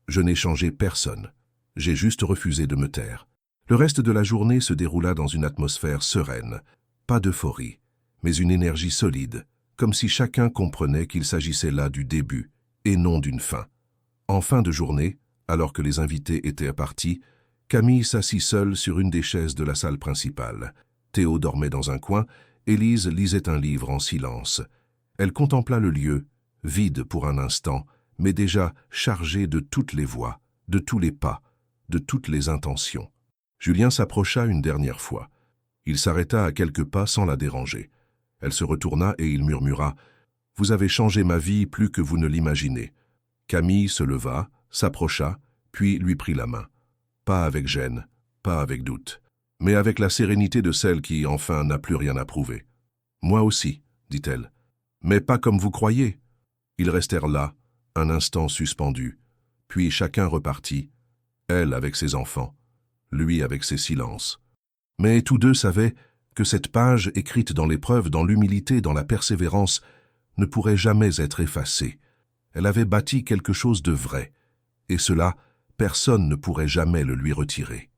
Je n'ai changé personne. J'ai juste refusé de me taire. » Le reste de la journée se déroula dans une atmosphère sereine. Pas d'euphorie, mais une énergie solide, comme si chacun comprenait qu'il s'agissait là du début et non d'une fin. En fin de journée, alors que les invités étaient partis, Camille s'assit seule sur une des chaises de la salle principale. Théo dormait dans un coin, Élise lisait un livre en silence. Elle contempla le lieu, vide pour un instant, mais déjà chargé de toutes les voix, de tous les pas, de toutes les intentions. Julien s'approcha une dernière fois. Il s'arrêta à quelques pas sans la déranger. Elle se retourna et il murmura « Vous avez changé ma vie plus que vous ne l'imaginez. » Camille se leva, s'approcha, puis lui prit la main. Pas avec gêne, pas avec doute, mais avec la sérénité de celle qui, enfin, n'a plus rien à prouver. « Moi aussi, » dit-elle, « mais pas comme vous croyez. » Ils restèrent là, un instant suspendus, puis chacun repartit, elle avec ses enfants, lui avec ses silences. Mais tous deux savaient que cette page, écrite dans l'épreuve, dans l'humilité, dans la persévérance, ne pourrait jamais être effacée. Elle avait bâti quelque chose de vrai, et cela, personne ne pourrait jamais le lui retirer.